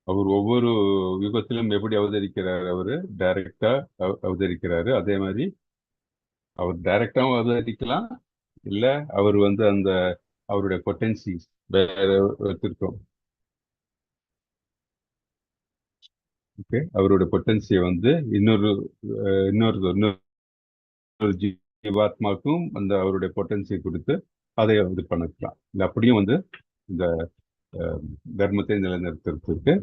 அவர் ஒவ்வொரு யுகத்திலும் எப்படி அவதரிக்கிறார்? அவரு டைரக்டா அவதரிக்கிறாரு. அதே மாதிரி அவர் டைரக்டாவும் அவதரிக்கலாம், இல்ல அவர் வந்து அந்த அவருடைய பொட்டன்சிஸ் வேற ஒருத்தருக்கும், ஓகே, அவருடைய பொட்டன்சியை வந்து இன்னொரு இன்னொரு ஜீவாத்மாக்கும் அந்த அவருடைய பொட்டன்சியை கொடுத்து அதை இது பண்ணிக்கலாம். இல்ல அப்படியும் வந்து இந்த அஹ், தர்மத்தை நிலைநிறுத்துறதுக்கு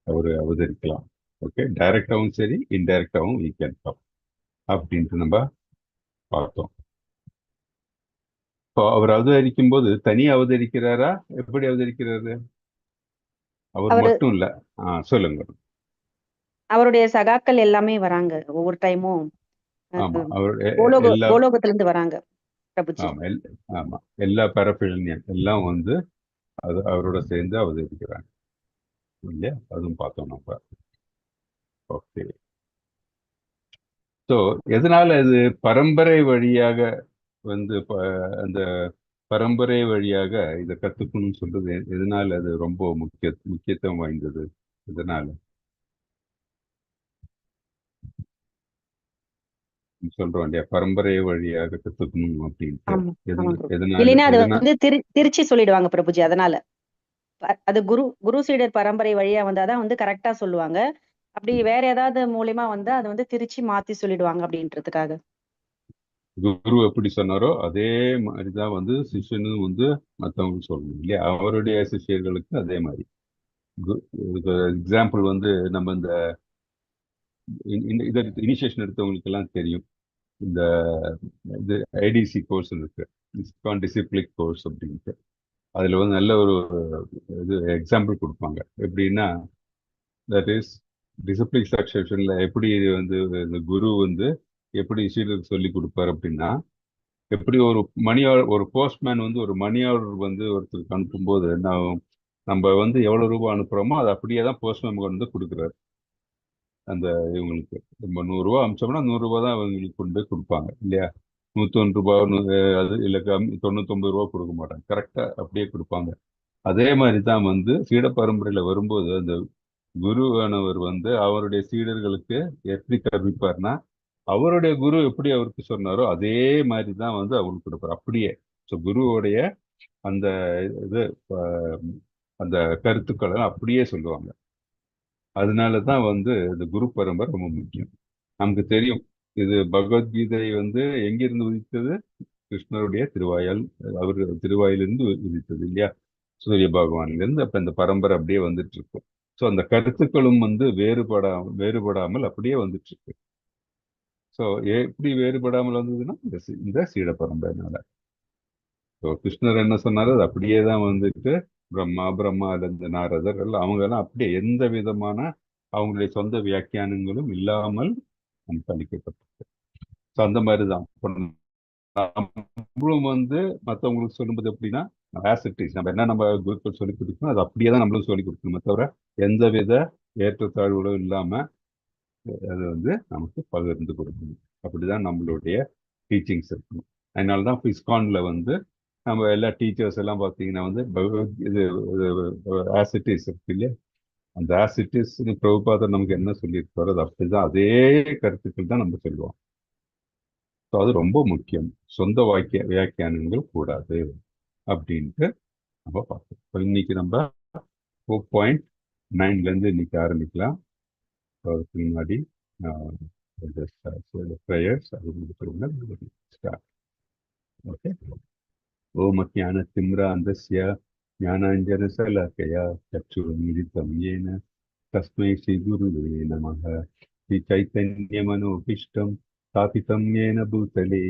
அவர் அவதரிக்கலாம். ஓகே, டைரக்டாவும் சரி, இன்டைரக்டாவும் ஈ கேன் கம் அப்படின்ட்டு நம்ம பார்த்தோம். இப்போ அவர் அவதரிக்கும் போது தனியா அவதரிக்கிறாரா, எப்படி அவதரிக்கிறாரு? அவர் அவரு மட்டும் இல்ல. சொல்லுங்க. அவருடைய சகாக்கள் எல்லாமே வராங்க ஒவ்வொரு டைமும். ஆமா, அவர் எல்லா, கோலோகத்துல இருந்து வராங்க பிரபுஜி. ஆமா ஆமா, எல்லா பரப்பிழனியம் எல்லாம் வந்து அது அவரோட சேர்ந்து அவதரிக்கிறாங்க இல்லையா? அதுவும் பார்த்தோம் நம்ம. ஓகே. ஸோ எதனால இது பரம்பரை வழியாக வந்து அந்த பரம்பரை வழியாக இதை கத்துக்கணும்னு சொல்றது எதனால அது ரொம்ப முக்கியத்துவம் வாய்ந்தது? எதனால சொல்றோம் இல்லையா, பரம்பரை வழியாக கத்துக்கணும் அப்படின்ட்டு? ஆமா, ஆமா பிரபு. எதனால இல்லைன்னா அது எதனால வந்து திருச்சி சொல்லிடுவாங்க பிரபுஜி. அதனால அது குரு சீடர் பரம்பரை வழியா வந்தாதான் வந்து கரெக்டா சொல்லுவாங்க. அப்படி வேற ஏதாவது மூலியமா வந்தா அது வந்து திருச்சி மாத்தி சொல்லிடுவாங்க அப்படின்றதுக்காக. குரு எப்படி சொன்னாரோ அதே மாதிரிதான் வந்து சிஷ்யனும் வந்து மற்றவங்க சொல்லணும் இல்லையா, அவருடைய சிஷ்யர்களுக்கு அதே மாதிரி. எக்ஸாம்பிள் வந்து நம்ம இந்த இதை இனிஷியேஷன் எடுத்தவங்களுக்கு எல்லாம் தெரியும். இந்த இது ஐடிசி கோர்ஸ் இருக்கு, இஸ்கான் டிசிப்ளிக் கோர்ஸ் அப்படின்ட்டு. அதுல வந்து நல்ல ஒரு இது எக்ஸாம்பிள் கொடுப்பாங்க. எப்படின்னா, தட் இஸ் டிசிப்ளிக் சக்சஷன்ல எப்படி இது வந்து இந்த குரு வந்து எப்படி சீடருக்கு சொல்லி கொடுப்பாரு அப்படின்னா, எப்படி ஒரு மணி ஆர்டர், ஒரு போஸ்ட்மேன் வந்து ஒரு மணி ஆர்டர் வந்து ஒருத்தருக்கு அனுப்பும்போது நம்ம வந்து எவ்வளவு ரூபாய் அனுப்புறோமோ அதை அப்படியே தான் போஸ்ட்மேன் வந்து கொடுக்குறாரு அந்த இவங்களுக்கு. நம்ம 100 ரூபா அனுப்பிச்சோம்னா 100 ரூபாய் தான் அவங்களுக்கு கொண்டு போய் கொடுப்பாங்க இல்லையா? 101 ரூபாய் அது இல்லை, 99 ரூபா கொடுக்க மாட்டாங்க, கரெக்டா அப்படியே கொடுப்பாங்க. அதே மாதிரி தான் வந்து சீட பரம்பரையில வரும்போது அந்த குருவானவர் வந்து அவருடைய சீடர்களுக்கு எப்படி கற்பிப்பார்னா, அவருடைய குரு எப்படி அவருக்கு சொன்னாரோ அதே மாதிரி தான் வந்து அவங்களுக்கு கொடுப்பார் அப்படியே. ஸோ குருவோடைய அந்த இது அஹ், அந்த கருத்துக்களை அப்படியே சொல்லுவாங்க. அதனால தான் வந்து இந்த குரு பரம்பரை ரொம்ப முக்கியம். நமக்கு தெரியும், இது பகவத்கீதை வந்து எங்கிருந்து உதித்தது? கிருஷ்ணருடைய திருவாயால், அவர் திருவாயிலிருந்து உதித்தது இல்லையா, சூரிய பகவானிலிருந்து. அப்ப இந்த பரம்பரை அப்படியே வந்துட்டு இருக்கு. ஸோ அந்த கருத்துக்களும் வந்து வேறுபடாமல் அப்படியே வந்துட்டு இருக்கு. ஸோ எப்படி வேறுபடாமல் வந்ததுன்னா இந்த சீட பரம்பரைனால. ஸோ கிருஷ்ணர் என்ன சொன்னாரோ அது அப்படியே தான் வந்துட்டு பிரம்மா இருந்து நாரதர் எல்லாம் அவங்க எல்லாம் அப்படியே எந்த விதமான அவங்களுடைய சொந்த வியாக்கியானங்களும் இல்லாமல் நமக்கு அளிக்கப்பட்டது. ஸோ அந்த மாதிரி தான் நம்மளும் வந்து மற்றவங்களுக்கு சொல்லும்போது எப்படின்னா, ஆஸ் இட் இஸ் நம்ம என்ன நம்ம குருக்கள் சொல்லி கொடுக்கணும் அது அப்படியே தான் நம்மளும் சொல்லி கொடுக்கணுமே தவிர எந்த வித ஏற்றத்தாழ்வுகளும் இல்லாம அது வந்து நமக்கு பகிர்ந்து கொடுக்கணும். அப்படிதான் நம்மளுடைய டீச்சிங்ஸ் இருக்கணும். அதனால தான் இஸ்கான்ல வந்து நம்ம எல்லா டீச்சர்ஸ் எல்லாம் பார்த்தீங்கன்னா வந்து இது ஆசிட்டிஸ் இருக்கு இல்லையா, அந்த ஆசிட்டிஸ் பிரபுபாதர் நமக்கு என்ன சொல்லியிருக்காரோ அது அப்படிதான் அதே கருத்துக்கள் தான் நம்ம சொல்லுவோம். ஸோ அது ரொம்ப முக்கியம். சொந்த வியாக்கியானங்கள் கூடாது அப்படின்ட்டு நம்ம பார்த்தோம். இப்போ இன்னைக்கு நம்ம 4.9 இன்னைக்கு ஆரம்பிக்கலாம். அதுக்கு முன்னாடி ப்ரேயர்ஸ் அது ஸ்டார்ட். ஓகே. ओमज्ञानतिम्रान्धस्य ज्ञानाञ्जनशलाकया चक्षुरुन्मिलितं येन तस्मै श्रीगुरुवे नमः। श्रीचैतन्यमनोभीष्टं स्थापितं येन भूतले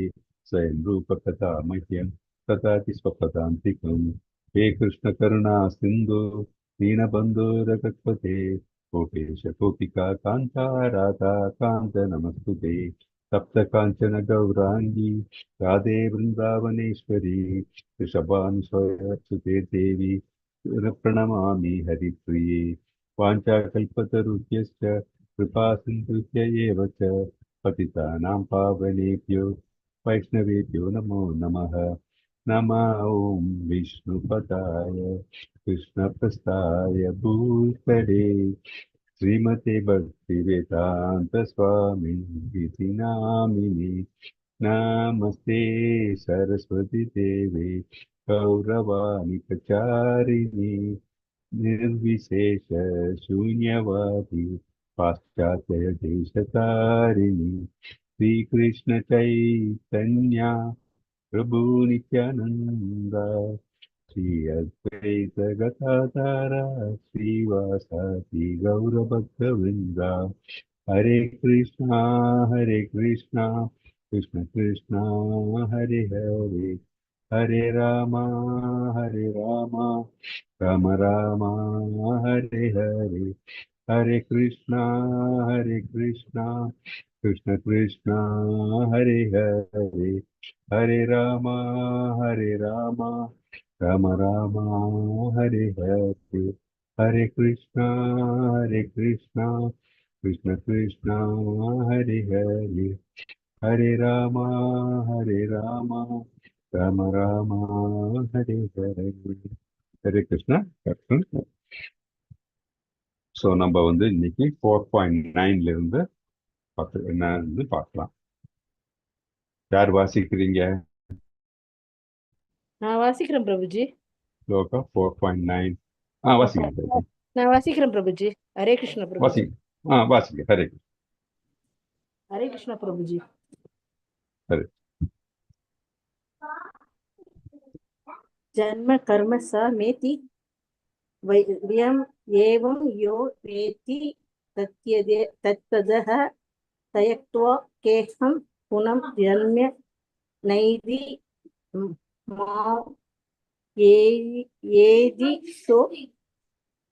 स्वयं रूपकथा मह्यं ददाति स्वपदान्तिकम्। हे कृष्णकरुणा सिन्धु दीनबन्धो रघुपते गोपेश गोपिका कान्ता राधा कान्त नमस्तुते। सप्तकाञ्चन गौराङ्गी राधे वृन्दावनेश्वरी वृषभानुसुते देवी प्रणमामि हरिप्रिये। वाञ्छाकल्पतरुभ्यश्च कृपा सिन्धुभ्य एव च पतितानां पावनेभ्यो वैष्णवेभ्यो नमो नमः। नमः ॐ विष्णुपदाय कृष्णप्रस्थाय भूतले श्रीमते भक्तिवेदान्त स्वामी इति नामिने। नमस्ते सरस्वती देवे गौरवाणी प्रचारिणे निर्विशेष शून्यवादी पाश्चात्य देशतारिणी श्रीकृष्ण चैतन्या प्रभु नित्यानंदा श्री अद्वैत गदाधरा श्रीवासादि गौरभक्तवृंदा हरे कृष्णा कृष्ण कृष्णा हरे हरे हरे रामा राम राम हरे हरे हरे कृष्णा कृष्ण कृष्ण हरे हरे हरे रामा राम राम हरे हरे हरे कृष्णा कृष्ण कृष्ण हरे हरे हरे राम राम राम हरे हरे हरे कृष्णा கர்த்தன். ஸோ நம்ம இன்னைக்கு 4.9 இருந்து என்னன்னு பார்க்கலாம். யார் வாசிக்கிறீங்க? நான் வாசிக்கிறேன் பிரபுஜி. ஸ்லோகா 4.9. வாசிங்க பிரபு. நான் வாசிக்கிறேன் பிரபுஜி. ஹரே கிருஷ்ண பிரபுஜி. வாசிங்க. வாசிங்க. ஹரே கிருஷ்ண. ஹரே கிருஷ்ண பிரபுஜி. ஹரே. ஜன்ம கர்ம ச மேதி வியம் ஏவம் யோ வேதி தத்வதஹ தயக்த்வா கேஹம் புனம் ஜன்ம நைதி மாம் ஏதி சோ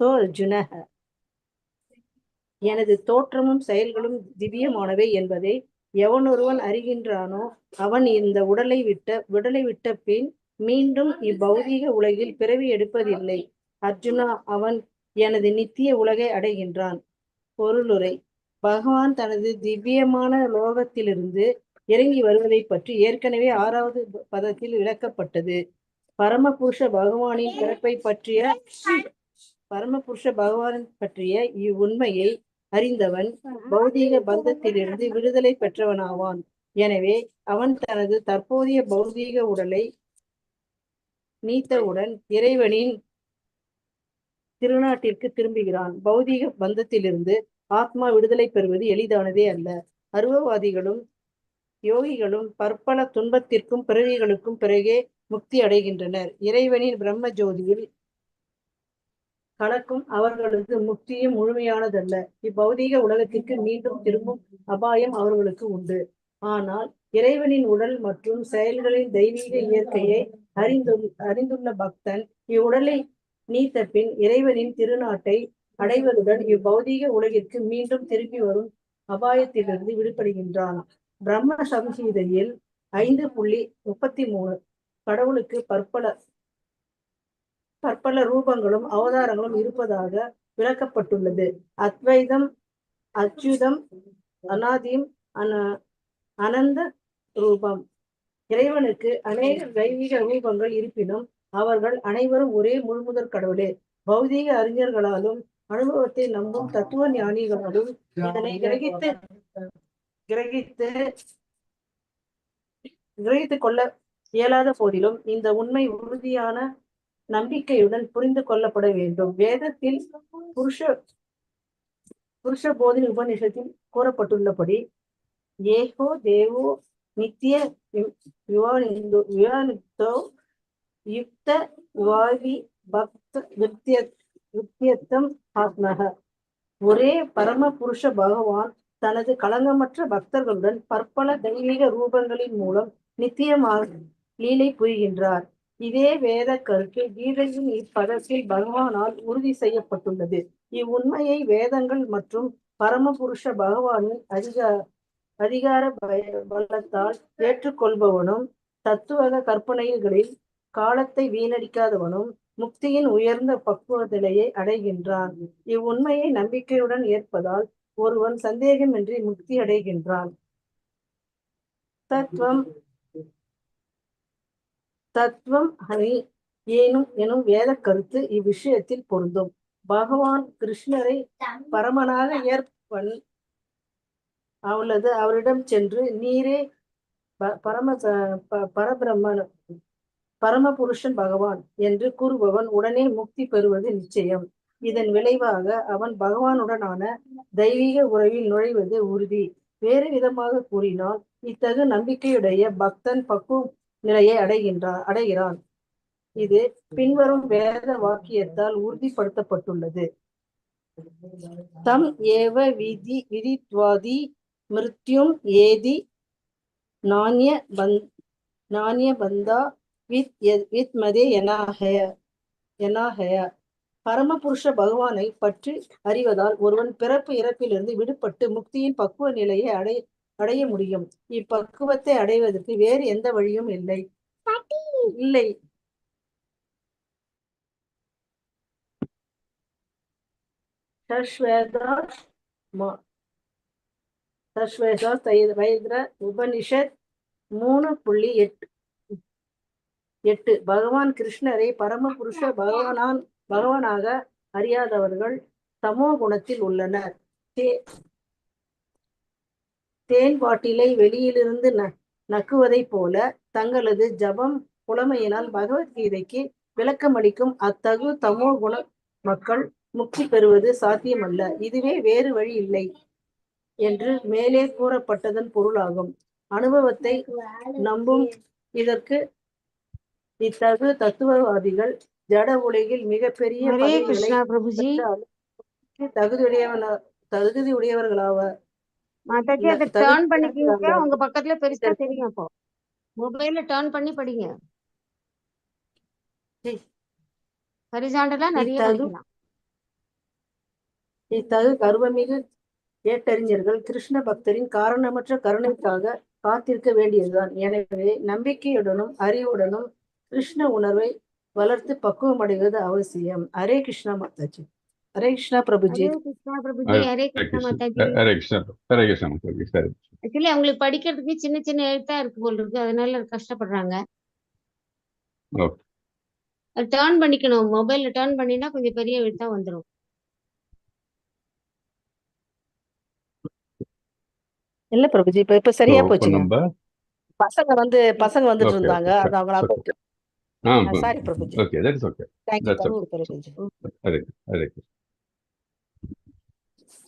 அர்ஜுனஹ. எனது தோற்றமும் செயல்களும் திவ்யமானவை என்பதை எவனொருவன் அறிகின்றானோ அவன் இந்த உடலை விட்ட பின் மீண்டும் இப்பௌதீக உலகில் பிறவி எடுப்பதில்லை. அர்ஜுனா, அவன் எனது நித்திய உலகை அடைகின்றான். பொருளுரை. பகவான் தனது திவ்யமான லோகத்திலிருந்து இறங்கி வருவதை பற்றி ஏற்கனவே 6வது பதத்தில் விளக்கப்பட்டது. பரமபுருஷ பகவானின் பிறப்பை பற்றிய இவ்வுண்மையை அறிந்தவன் பௌதீக பந்தத்திலிருந்து விடுதலை பெற்றவனாவான். எனவே அவன் தனது தற்போதைய பௌதீக உடலை நீத்தவுடன் இறைவனின் திருநாட்டிற்கு திரும்புகிறான். பௌதீக பந்தத்திலிருந்து ஆத்மா விடுதலை பெறுவது எளிதானதே அல்ல. அருவவாதிகளும் யோகிகளும் பற்பல துன்பத்திற்கும் பிறவிகளுக்கும் பிறகே முக்தி அடைகின்றனர். இறைவனின் பிரம்ம ஜோதியில் கலக்கும் அவர்களுக்கு முக்தியும் முழுமையானதல்ல. இப்பௌதீக உலகத்திற்கு மீண்டும் திரும்பும் அபாயம் அவர்களுக்கு உண்டு. ஆனால் இறைவனின் உடல் மற்றும் செயல்களின் தெய்வீக இயற்கையை அறிந்துள்ள பக்தன் இவ்வுடலை நீத்த பின் இறைவனின் திருநாட்டை அடைவதுடன் இப்பௌதீக உலகிற்கு மீண்டும் திரும்பி வரும் அபாயத்திலிருந்து விடுபடுகின்றான். பிரம்ம சம்ஹிதையில் 5.33 கடவுளுக்கு பற்பல ரூபங்களும் அவதாரங்களும் இருப்பதாக விளக்கப்பட்டுள்ளது. அத்வைதம், அச்சுதம், அநாதிம், அனந்த ரூபம். இறைவனுக்கு அநேக தெய்வீக ரூபங்கள் இருப்பினும் அவர்கள் அனைவரும் ஒரே முழுமுதற் கடவுளே. பௌதீக அறிஞர்களாலும் அனுபவத்தை நம்பும் தத்துவ ஞானிகளாலும் இதனை கிரகித்துக் கொள்ள இயலாத போதிலும் இந்த உண்மை உறுதியான நம்பிக்கையுடன் புரிந்து கொள்ளப்பட வேண்டும். வேதத்தில் புருஷ போதினி உபநிஷத்தில் கூறப்பட்டுள்ளபடி ஏகோ தேவோ நித்திய விவானித்தோ யுக்த வாவி பக்த வித்தியத்தம் ஆத்மக. ஒரே பரம புருஷ பகவான் தனது களங்கமற்ற பக்தர்களுடன் பற்பல தெய்வீக ரூபங்களின் மூலம் நித்தியமாக லீலை புரிகின்றார். இதே வேத கருத்து கீதையின் இப்பதத்தில் பகவானால் உறுதி செய்யப்பட்டுள்ளது. இவ்வுண்மையை வேதங்கள் மற்றும் பரமபுருஷ பகவானின் அதிகார பலத்தால் ஏற்றுக்கொள்பவனும் தத்துவ கற்பனைகளில் காலத்தை வீணடிக்காதவனும் முக்தியின் உயர்ந்த பக்குவ நிலையை அடைகின்றான். இவ்வுண்மையை நம்பிக்கையுடன் ஏற்பதால் ஒருவன் சந்தேகமின்றி முக்தி அடைகின்றான். தத்துவம் ஹனி எனும் வேத கருத்து இவ்விஷயத்தில் பொருந்தும். பகவான் கிருஷ்ணரை பரமனாக ஏற்பன் அவரிடம் சென்று, நீரே பரபிரம்மன் பரமபுருஷன் பகவான் என்று கூறுபவன் உடனே முக்தி பெறுவது நிச்சயம். இதன் விளைவாக அவன் பகவானுடனான தெய்வீக உறவில் நுழைவது உறுதி. வேறு விதமாக கூறினால், இத்தகு நம்பிக்கையுடைய பக்தன் பக்குவ நிலையை அடைகிறான். இது பின்வரும் வேத வாக்கியத்தால் உறுதிப்படுத்தப்பட்டுள்ளது. தம் ஏவ விதித்வாதி மிருத்யும் ஏதி நானிய பந்தா வித் மதே எனாஹய. பரமபுருஷ பகவானை பற்றி அறிவதால் ஒருவன் பிறப்பு இறப்பிலிருந்து விடுபட்டு முக்தியின் பக்குவ நிலையை அடைய முடியும். இப்பக்குவத்தை அடைவதற்கு வேறு எந்த வழியும் இல்லை. உபனிஷத் 3.8. பகவான் கிருஷ்ணரை பரமபுருஷ பகவானாக அறியாதவர்கள் தமோ குணத்தில் உள்ளனர். தேன் பாட்டிலை வெளியிலிருந்து நக்குவதை போல தங்களது ஜபம் புலமையினால் பகவத்கீதைக்கு விளக்கமளிக்கும் அத்தகு தமோ குண மக்கள் முக்தி பெறுவது சாத்தியமல்ல. இதுவே வேறு வழி இல்லை என்று மேலே கூறப்பட்டதன் பொருளாகும். அனுபவத்தை நம்பும் இதற்கு இத்தகு தத்துவவாதிகள் ஜட உலகில் மிகப்பெரிய தகுதியுடையவர்களாவர். உங்க பக்கத்துல பெருசா தெரியும். அப்போ மொபைல்ல டர்ன் பண்ணி படிங்க. ஹரிசாண்டலா நிறைய படிக்கலாம். இத்தகு கர்வமிகு ஏட்டறிஞர்கள் கிருஷ்ண பக்தரின் காரணமற்ற கருணைக்காக காத்திருக்க வேண்டியதுதான். எனவே நம்பிக்கையுடனும் அறிவுடனும் கிருஷ்ண உணர்வை வளர்த்து பக்குவம் அடைவது அவசியம். ஹரே கிருஷ்ணா மாதாஜி. ஹரே கிருஷ்ணா பிரபுஜி. ஆக்சுவலி அவங்களுக்கு படிக்கிறதுக்கு சின்ன சின்ன எழுத்தா இருக்கு போல் இருக்கு, அதனால கஷ்டப்படுறாங்க. டர்ன் பண்ணிக்கணும், மொபைல்ல டர்ன் பண்ணினா கொஞ்சம் பெரிய எழுத்தா வந்துடும். இல்ல பிரபுஜி, இப்ப சரியா போச்சுங்க. பசங்க வந்துட்டு இருந்தாங்க, அது அவங்களா போட்டு. Sorry Prabhuji. Okay, that's okay. Thank you Prabhuji.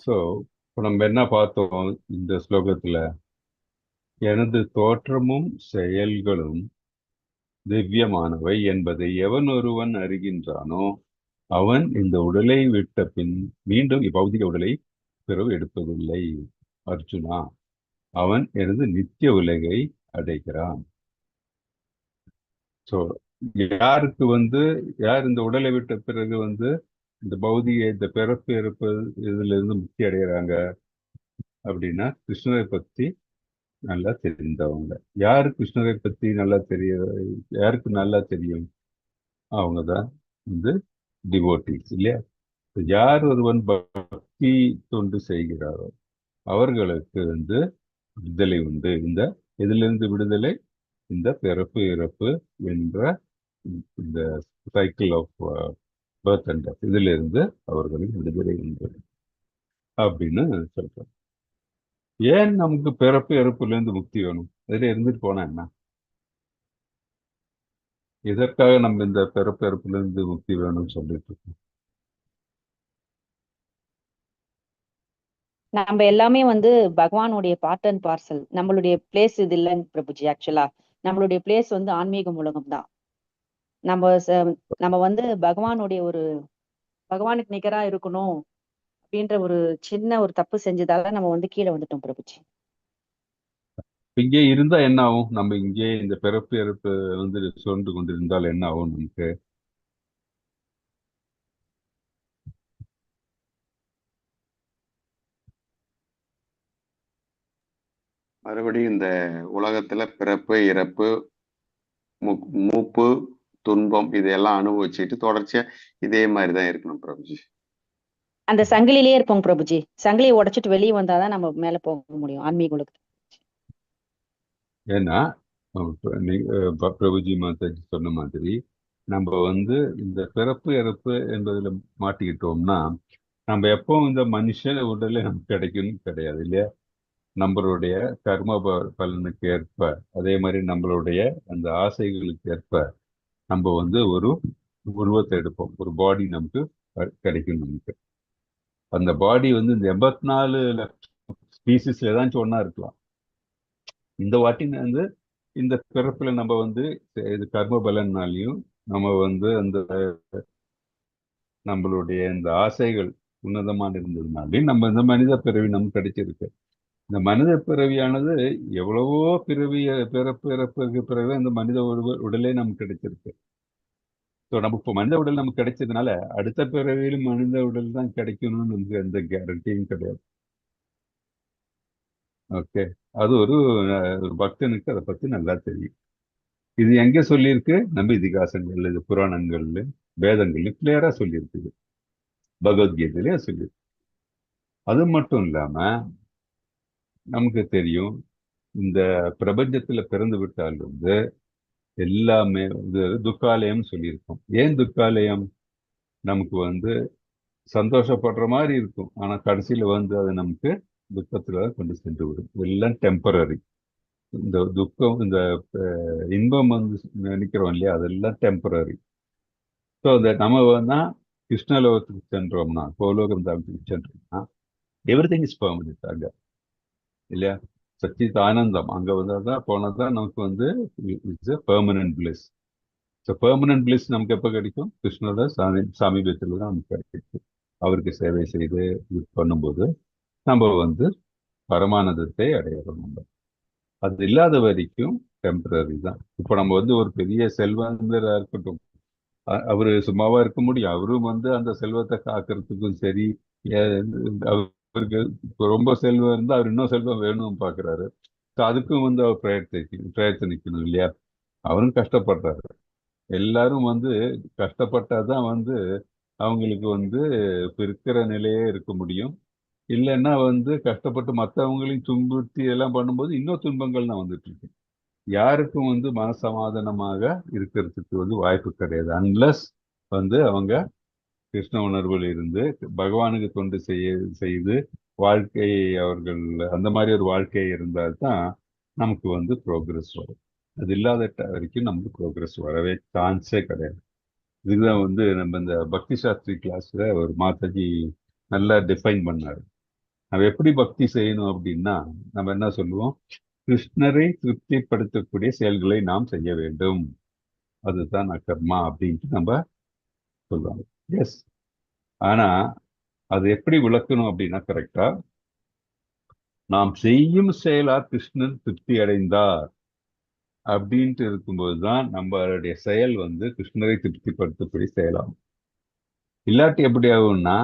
So, இப்போ நம்ம என்ன பார்த்தோம் இந்த ஸ்லோகத்துல? எனது தோற்றமும் செயல்களும் திவ்யமானவை என்பதை எவன் ஒருவன் அறிகின்றானோ அவன் இந்த உடலை விட்ட பின் மீண்டும் இப்பௌதிக உடலை பிறகு எடுப்பதில்லை. அர்ஜுனா, அவன் எனது நித்திய உலகை அடைகிறான். ஸோ யாருக்கு யார் இந்த உடலை விட்ட பிறகு இந்த பௌதிக இந்த பிறப்பு இறப்பு இதுல இருந்து முக்தி அடைகிறாங்க அப்படின்னா, கிருஷ்ணரை பத்தி நல்லா தெரிந்தவங்க. யாரு கிருஷ்ணரை பத்தி யாருக்கு நல்லா தெரியும்? அவங்கதான் டிவோட்டிஸ் இல்லையா? யார் ஒருவன் பக்தி தொண்டு செய்கிறாரோ அவர்களுக்கு விடுதலை உண்டு. இதிலிருந்து விடுதலை இந்த பிறப்பு இறப்பு என்ற இந்த cycle of birth and death, இதுல இருந்து அவர்களுக்கு விடுதலை உண்டு அப்படின்னு சொல்றோம். ஏன் நமக்கு பிறப்பு இறப்புல இருந்து முக்தி வேணும்? அதுல இருந்துட்டு போனா என்ன? இதற்காக நம்ம இந்த பிறப்பு இறப்புல இருந்து முக்தி வேணும்னு சொல்லிட்டு இருக்கோம். நம்ம எல்லாமே பகவானுடைய பார்ட் அண்ட் பார்சல். நம்மளுடைய பிளேஸ் இது இல்லைன்னு பிரபுஜி. ஆக்சுவலா நம்மளுடைய பிளேஸ் ஆன்மீக உலகம் தான். நம்ம பகவானுடைய பகவானுக்கு நிகரா இருக்கணும் அப்படின்ற ஒரு சின்ன ஒரு தப்பு செஞ்சதால நம்ம கீழே வந்துட்டோம் பிரபுஜி. இங்கே இருந்தா என்ன ஆகும்? நம்ம இங்கே இந்த பிறப்பு இறப்பு சுரண்டு கொண்டிருந்தால் என்ன ஆகும் நமக்கு? மறுபடியும் இந்த உலகத்துல பிறப்பு இறப்பு மூப்பு துன்பம் இதெல்லாம் அனுபவிச்சுட்டு தொடர்ச்சியா இதே மாதிரிதான் இருக்கணும் பிரபுஜி. அந்த சங்கிலிலே இருப்போம் பிரபுஜி. சங்கிலியை உடைச்சிட்டு வெளியே வந்தாதான் நம்ம மேல போக முடியும் ஆன்மீக உலகத்துக்கு. ஏன்னா பிரபுஜி மாதாஜி சொன்ன மாதிரி நம்ம வந்து இந்த பிறப்பு இறப்பு என்பதுல மாட்டிக்கிட்டோம்னா நம்ம எப்போ இந்த மனுஷன் உடலே நமக்கு கிடைக்கும்னு கிடையாது இல்லையா. நம்மளுடைய கர்ம பலனுக்கு ஏற்ப, அதே மாதிரி நம்மளுடைய அந்த ஆசைகளுக்கு ஏற்ப நம்ம வந்து ஒரு உருவத்தை எடுப்போம். ஒரு பாடி நமக்கு கிடைக்கும். நமக்கு அந்த பாடி வந்து இந்த 84 ஸ்பீசிஸ்ல ஏதாச்சும் ஒண்ணா இருக்கலாம். இந்த வாட்டி வந்து இந்த பிறப்புல நம்ம வந்து இது கர்ம பலனாலையும் நம்ம வந்து அந்த நம்மளுடைய இந்த ஆசைகள் உன்னதமான இருந்ததுனாலையும் நம்ம இந்த மனித பிறவி நமக்கு கிடைச்சிருக்கு. இந்த மனித பிறவியானது எவ்வளவோ பிறப்பு இறப்புக்கு பிறகு இந்த மனித உடலே நமக்கு கிடைச்சிருக்கு. ஸோ நம்ம இப்போ மனித உடல் நமக்கு கிடைச்சதுனால அடுத்த பிறவியிலும் மனித உடல் தான் கிடைக்கணும்னு நமக்கு எந்த கேரண்டியும் கிடையாது. ஓகே, அது ஒரு பக்தனுக்கு அதை பத்தி நல்லா தெரியும். இது எங்க சொல்லியிருக்கு? நம்ம இதிகாசங்கள், இது புராணங்கள்ல, வேதங்கள்ல கிளியரா சொல்லியிருக்குது. பகவத்கீதையிலே சொல்லியிருக்கு. அது மட்டும் இல்லாம நமக்கு தெரியும், இந்த பிரபஞ்சத்துல பிறந்து விட்டால் வந்து எல்லாமே இது துக்காலயம் சொல்லியிருக்கோம். ஏன் துக்காலயம்? நமக்கு வந்து சந்தோஷப்படுற மாதிரி இருக்கும், ஆனா கடைசியில வந்து அது நமக்கு துக்கத்துல கொண்டு சென்று விடும். எல்லாம் டெம்பரரி. இந்த துக்கம், இந்த இன்பம் வந்து நினைக்கிறோம் இல்லையா, அதெல்லாம் டெம்பரரி. ஸோ அந்த நம்ம வந்து கிருஷ்ணலோகத்துக்கு சென்றோம்னா, Golokam தாமத்துக்கு சென்றோம்னா every thing is permanent அங்க இல்லையா. சச்சித் ஆனந்தம் அங்க வந்தாதான் போனதான் நமக்கு வந்து it's a permanent bliss. So permanent bliss நமக்கு எப்போ கிடைக்கும்? கிருஷ்ணோட சாமீபத்தில் தான் நமக்கு கிடைக்கும். அவருக்கு சேவை செய்து இது பண்ணும்போது நம்ம வந்து பரமானந்தத்தை அடையிறோம். நம்ம அது இல்லாத வரைக்கும் டெம்பரரி தான். இப்போ நம்ம வந்து ஒரு பெரிய செல்வந்தரா இருக்கட்டும், அவரு சும்மாவா இருக்க முடியும்? அவரும் வந்து அந்த செல்வத்தை காக்கிறதுக்கும் சரி, அவருக்கு ரொம்ப செல்வம் இருந்தா அவர் இன்னும் செல்வம் வேணும்னு பாக்குறாரு. அதுக்கும் வந்து அவர் பிரயத்தனிக்கணும் இல்லையா. அவரும் கஷ்டப்படுறாரு. எல்லாரும் வந்து கஷ்டப்பட்டாதான் வந்து அவங்களுக்கு வந்து இப்ப இருக்கிற நிலையே இருக்க முடியும். இல்லைன்னா வந்து கஷ்டப்பட்டு மற்றவங்களையும் துன்புறுத்தி எல்லாம் பண்ணும்போது இன்னும் துன்பங்கள் தான் வந்துட்டு இருக்கு. யாருக்கும் வந்து மனசமாதானமாக இருக்கிறதுக்கு வந்து வாய்ப்பு கிடையாது, அன்லஸ் வந்து அவங்க கிருஷ்ண உணர்வில் இருந்து பகவானுக்கு தொண்டு செய்து வாழ்க்கையை அவர்கள் அந்த மாதிரி ஒரு வாழ்க்கை இருந்தால்தான் நமக்கு வந்து ப்ரோக்ரஸ் வரும். அது இல்லாத வரைக்கும் நமக்கு ப்ரோக்ரஸ் வரவே சான்ஸே கிடையாது. இதுதான் வந்து நம்ம இந்த பக்தி சாஸ்திரி கிளாஸ்ல ஒரு மாதாஜி நல்லா டிஃபைன் பண்ணாரு. நம்ம எப்படி பக்தி செய்யணும் அப்படின்னா, நம்ம என்ன சொல்லுவோம்? கிருஷ்ணரை திருப்திப்படுத்தக்கூடிய செயல்களை நாம் செய்ய வேண்டும். அதுதான் கர்மா அப்படின்ட்டு நம்ம சொல்லுவாங்க. எஸ், ஆனா அது எப்படி விளக்கணும் அப்படின்னா, கரெக்டா நாம் செய்யும் செயலால் கிருஷ்ணன் திருப்தி அடைந்தார் அப்படின்ட்டு இருக்கும்போதுதான் நம்மளுடைய செயல் வந்து கிருஷ்ணரை திருப்திப்படுத்தக்கூடிய செயலாகும். இல்லாட்டி எப்படி ஆகும்னா,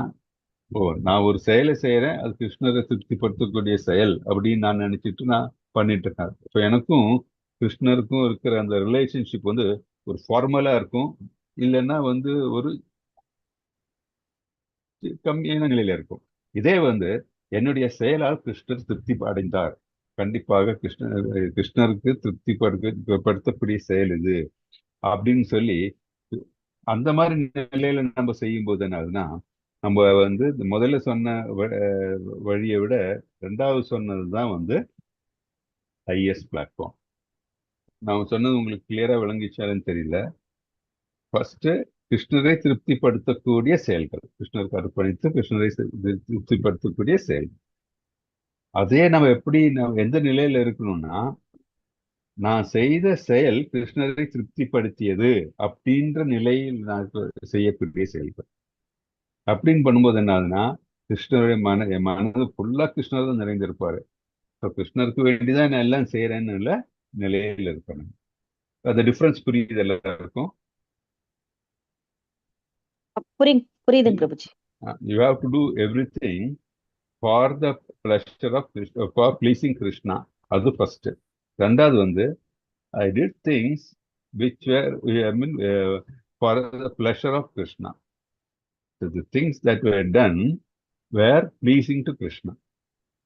நான் ஒரு செயலை செய்யறேன், அது கிருஷ்ணரை திருப்திப்படுத்தக்கூடிய செயல் அப்படின்னு நான் நினைச்சிட்டு நான் பண்ணிட்டு இருக்கேன். இப்போ எனக்கும் கிருஷ்ணருக்கும் இருக்கிற அந்த ரிலேஷன்ஷிப் வந்து ஒரு ஃபார்மலா இருக்கும், இல்லைன்னா வந்து ஒரு கம்மியான நிலையில இருக்கும். இதே வந்து என்னுடைய செயலால் கிருஷ்ணர் திருப்தி அடைந்தார், கண்டிப்பாக கிருஷ்ணருக்கு திருப்திப்படுத்தக்கூடிய செயல் இது அப்படின்னு சொல்லி அந்த மாதிரி நிலையில நம்ம செய்யும் போது என்னதுன்னா, நம்ம வந்து முதல்ல சொன்ன வழியை விட ரெண்டாவது சொன்னதுதான் வந்து ஹையஸ்ட் பிளாட்ஃபார்ம். நான் சொன்னது உங்களுக்கு கிளியரா விளங்கிச்சாலும் தெரியல. ஃபர்ஸ்ட் கிருஷ்ணரை திருப்திப்படுத்தக்கூடிய செயல்கள், கிருஷ்ணருக்கு அர்ப்பணித்து கிருஷ்ணரை திருப்திப்படுத்தக்கூடிய செயல்கள். அதே நம்ம எப்படி எந்த நிலையில இருக்கணும்னா, நான் செய்த செயல் கிருஷ்ணரை திருப்திப்படுத்தியது அப்படின்ற நிலையில் நான் செய்யக்கூடிய செயல்கள். அப்படின்னு பண்ணும்போது என்ன ஆகுதுன்னா, கிருஷ்ணருடைய என் மனது ஃபுல்லா கிருஷ்ணர் தான் நிறைந்திருப்பாரு. இப்போ கிருஷ்ணருக்கு வேண்டிதான் நான் எல்லாம் செய்யறேன்னு நிலையில இருக்கணும். அந்த டிஃபரன்ஸ் புரியுது எல்லாருக்கும்? புரியுதுங்க Prabhuji. You have to do everything for the pleasure of for pleasing Krishna. அது ஃபர்ஸ்ட். ரெண்டாவது வந்து I did things which were I mean for the pleasure of Krishna. The things that were done were pleasing to Krishna.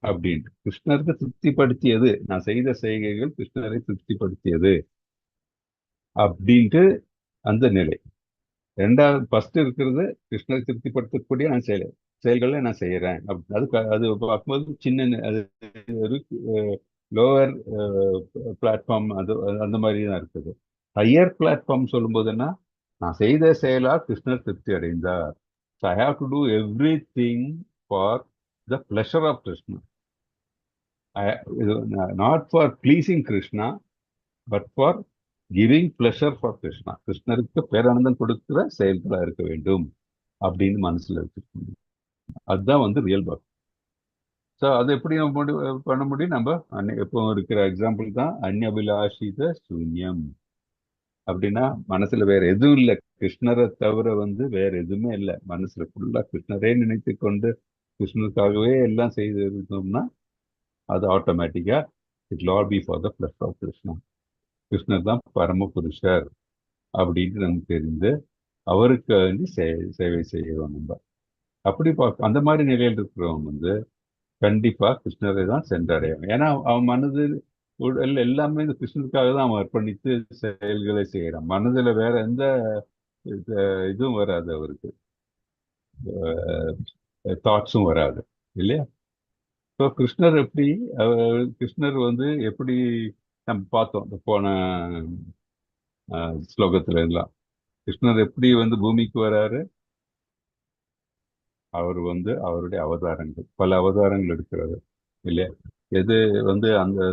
அப்படின்ட்டு கிருஷ்ணருக்கு திருப்திப்படுத்தியது, நான் செய்த செய்கைகள் கிருஷ்ணரை திருப்திப்படுத்தியது அப்படின்ட்டு அந்த நிலை. ரெண்டாவது ஃபர்ஸ்ட் இருக்கிறது கிருஷ்ணரை திருப்திப்படுத்தக்கூடிய நான் செயல்களை நான் செய்யறேன். அது பார்க்கும்போது அது ஒரு லோவர் பிளாட்ஃபார்ம், அது அந்த மாதிரி தான் இருக்குது. ஹையர் பிளாட்ஃபார்ம் சொல்லும்போதுன்னா, நான் செய்த செயலால் கிருஷ்ணர் திருப்தி அடைந்தார். So I have to do every thing for the pleasure of Krishna. Not for pleasing Krishna, but for giving pleasure for Krishna. கிருஷ்ணருக்கு பேரானந்தம் கொடுக்கிற செயல்களா இருக்க வேண்டும் அப்படின்னு மனசுல வச்சிருக்கணும். அதுதான் ரியல் பக்தி. ஸோ அது எப்படி நம்ம பண்ண முடியும்? நம்ம எப்போ இருக்கிற எக்ஸாம்பிள் தான் அந்நியபிலாஷித சூன்யம். அப்படின்னா மனசுல வேற எதுவும் இல்லை, கிருஷ்ணரை தவிர வேற எதுவுமே இல்லை. மனசுல ஃபுல்லா கிருஷ்ணரே நினைத்து கொண்டு கிருஷ்ணருக்காகவே எல்லாம் செய்து இருந்தோம்னா அது ஆட்டோமேட்டிக்கா it lot be for the pleasure of Krishna. கிருஷ்ணர் தான் பரம புருஷர் அப்படின்னு நமக்கு தெரிந்து அவருக்கு சேவை செய்கிறோம் நம்ம. அப்படி அந்த மாதிரி நிலையில் இருக்கிறவங்க கண்டிப்பா கிருஷ்ணரை தான் சென்றடையும். ஏன்னா அவன் மனது உடல் எல்லாமே இந்த கிருஷ்ணருக்காக தான் அவன் அர்ப்பணித்து செயல்களை செய்யறான். மனதுல வேற எந்த இதுவும் வராது, அவருக்கு தாட்ஸும் வராது இல்லையா? ஸோ கிருஷ்ணர் எப்படி கிருஷ்ணர் எப்படி நம்ம பார்த்தோம் போன ஸ்லோகத்துல எல்லாம். கிருஷ்ணர் எப்படி பூமிக்கு வராரு? அவர் அவருடைய அவதாரங்கள், பல அவதாரங்கள் எடுக்கிறாரு இல்லையா? எது அந்த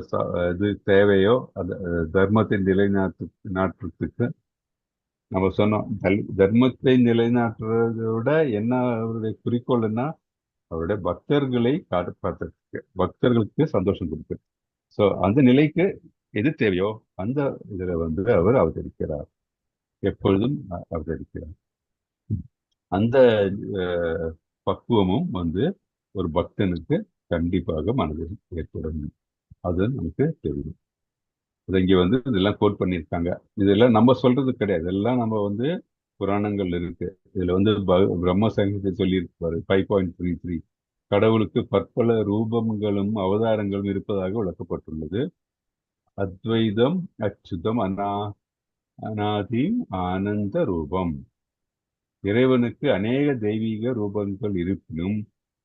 இது தேவையோ அந்த தர்மத்தை நாட்டுறதுக்கு நம்ம சொன்னோம். தர்மத்தை நிலைநாட்டுறதை விட என்ன அவருடைய குறிக்கோள்னா, அவருடைய பக்தர்களை காப்பாற்றுறதுக்கு, பக்தர்களுக்கு சந்தோஷம் கொடுக்கு. ஸோ அந்த நிலைக்கு எது தேவையோ அந்த இதுல அவர் அவதரிக்கிறார், எப்பொழுதும் அவதரிக்கிறார். அந்த பக்குவமும் ஒரு பக்தனுக்கு கண்டிப்பாக மனதில் ஏற்படும். அது நமக்கு தெரியும். அது இங்க இதெல்லாம் கோட் பண்ணியிருக்காங்க. இதெல்லாம் நம்ம சொல்றது கிடையாது, இதெல்லாம் நம்ம புராணங்கள் இருக்கு. இதுல பிரம்ம சங்கீதத்தை சொல்லியிருப்பாரு 5.33. கடவுளுக்கு பற்பல ரூபங்களும் அவதாரங்களும் இருப்பதாக விளக்கப்பட்டுள்ளது. அத்வைதம் அச்சுதம் அநாதி ஆனந்த ரூபம். இறைவனுக்கு அநேக தெய்வீக ரூபங்கள் இருப்பினும்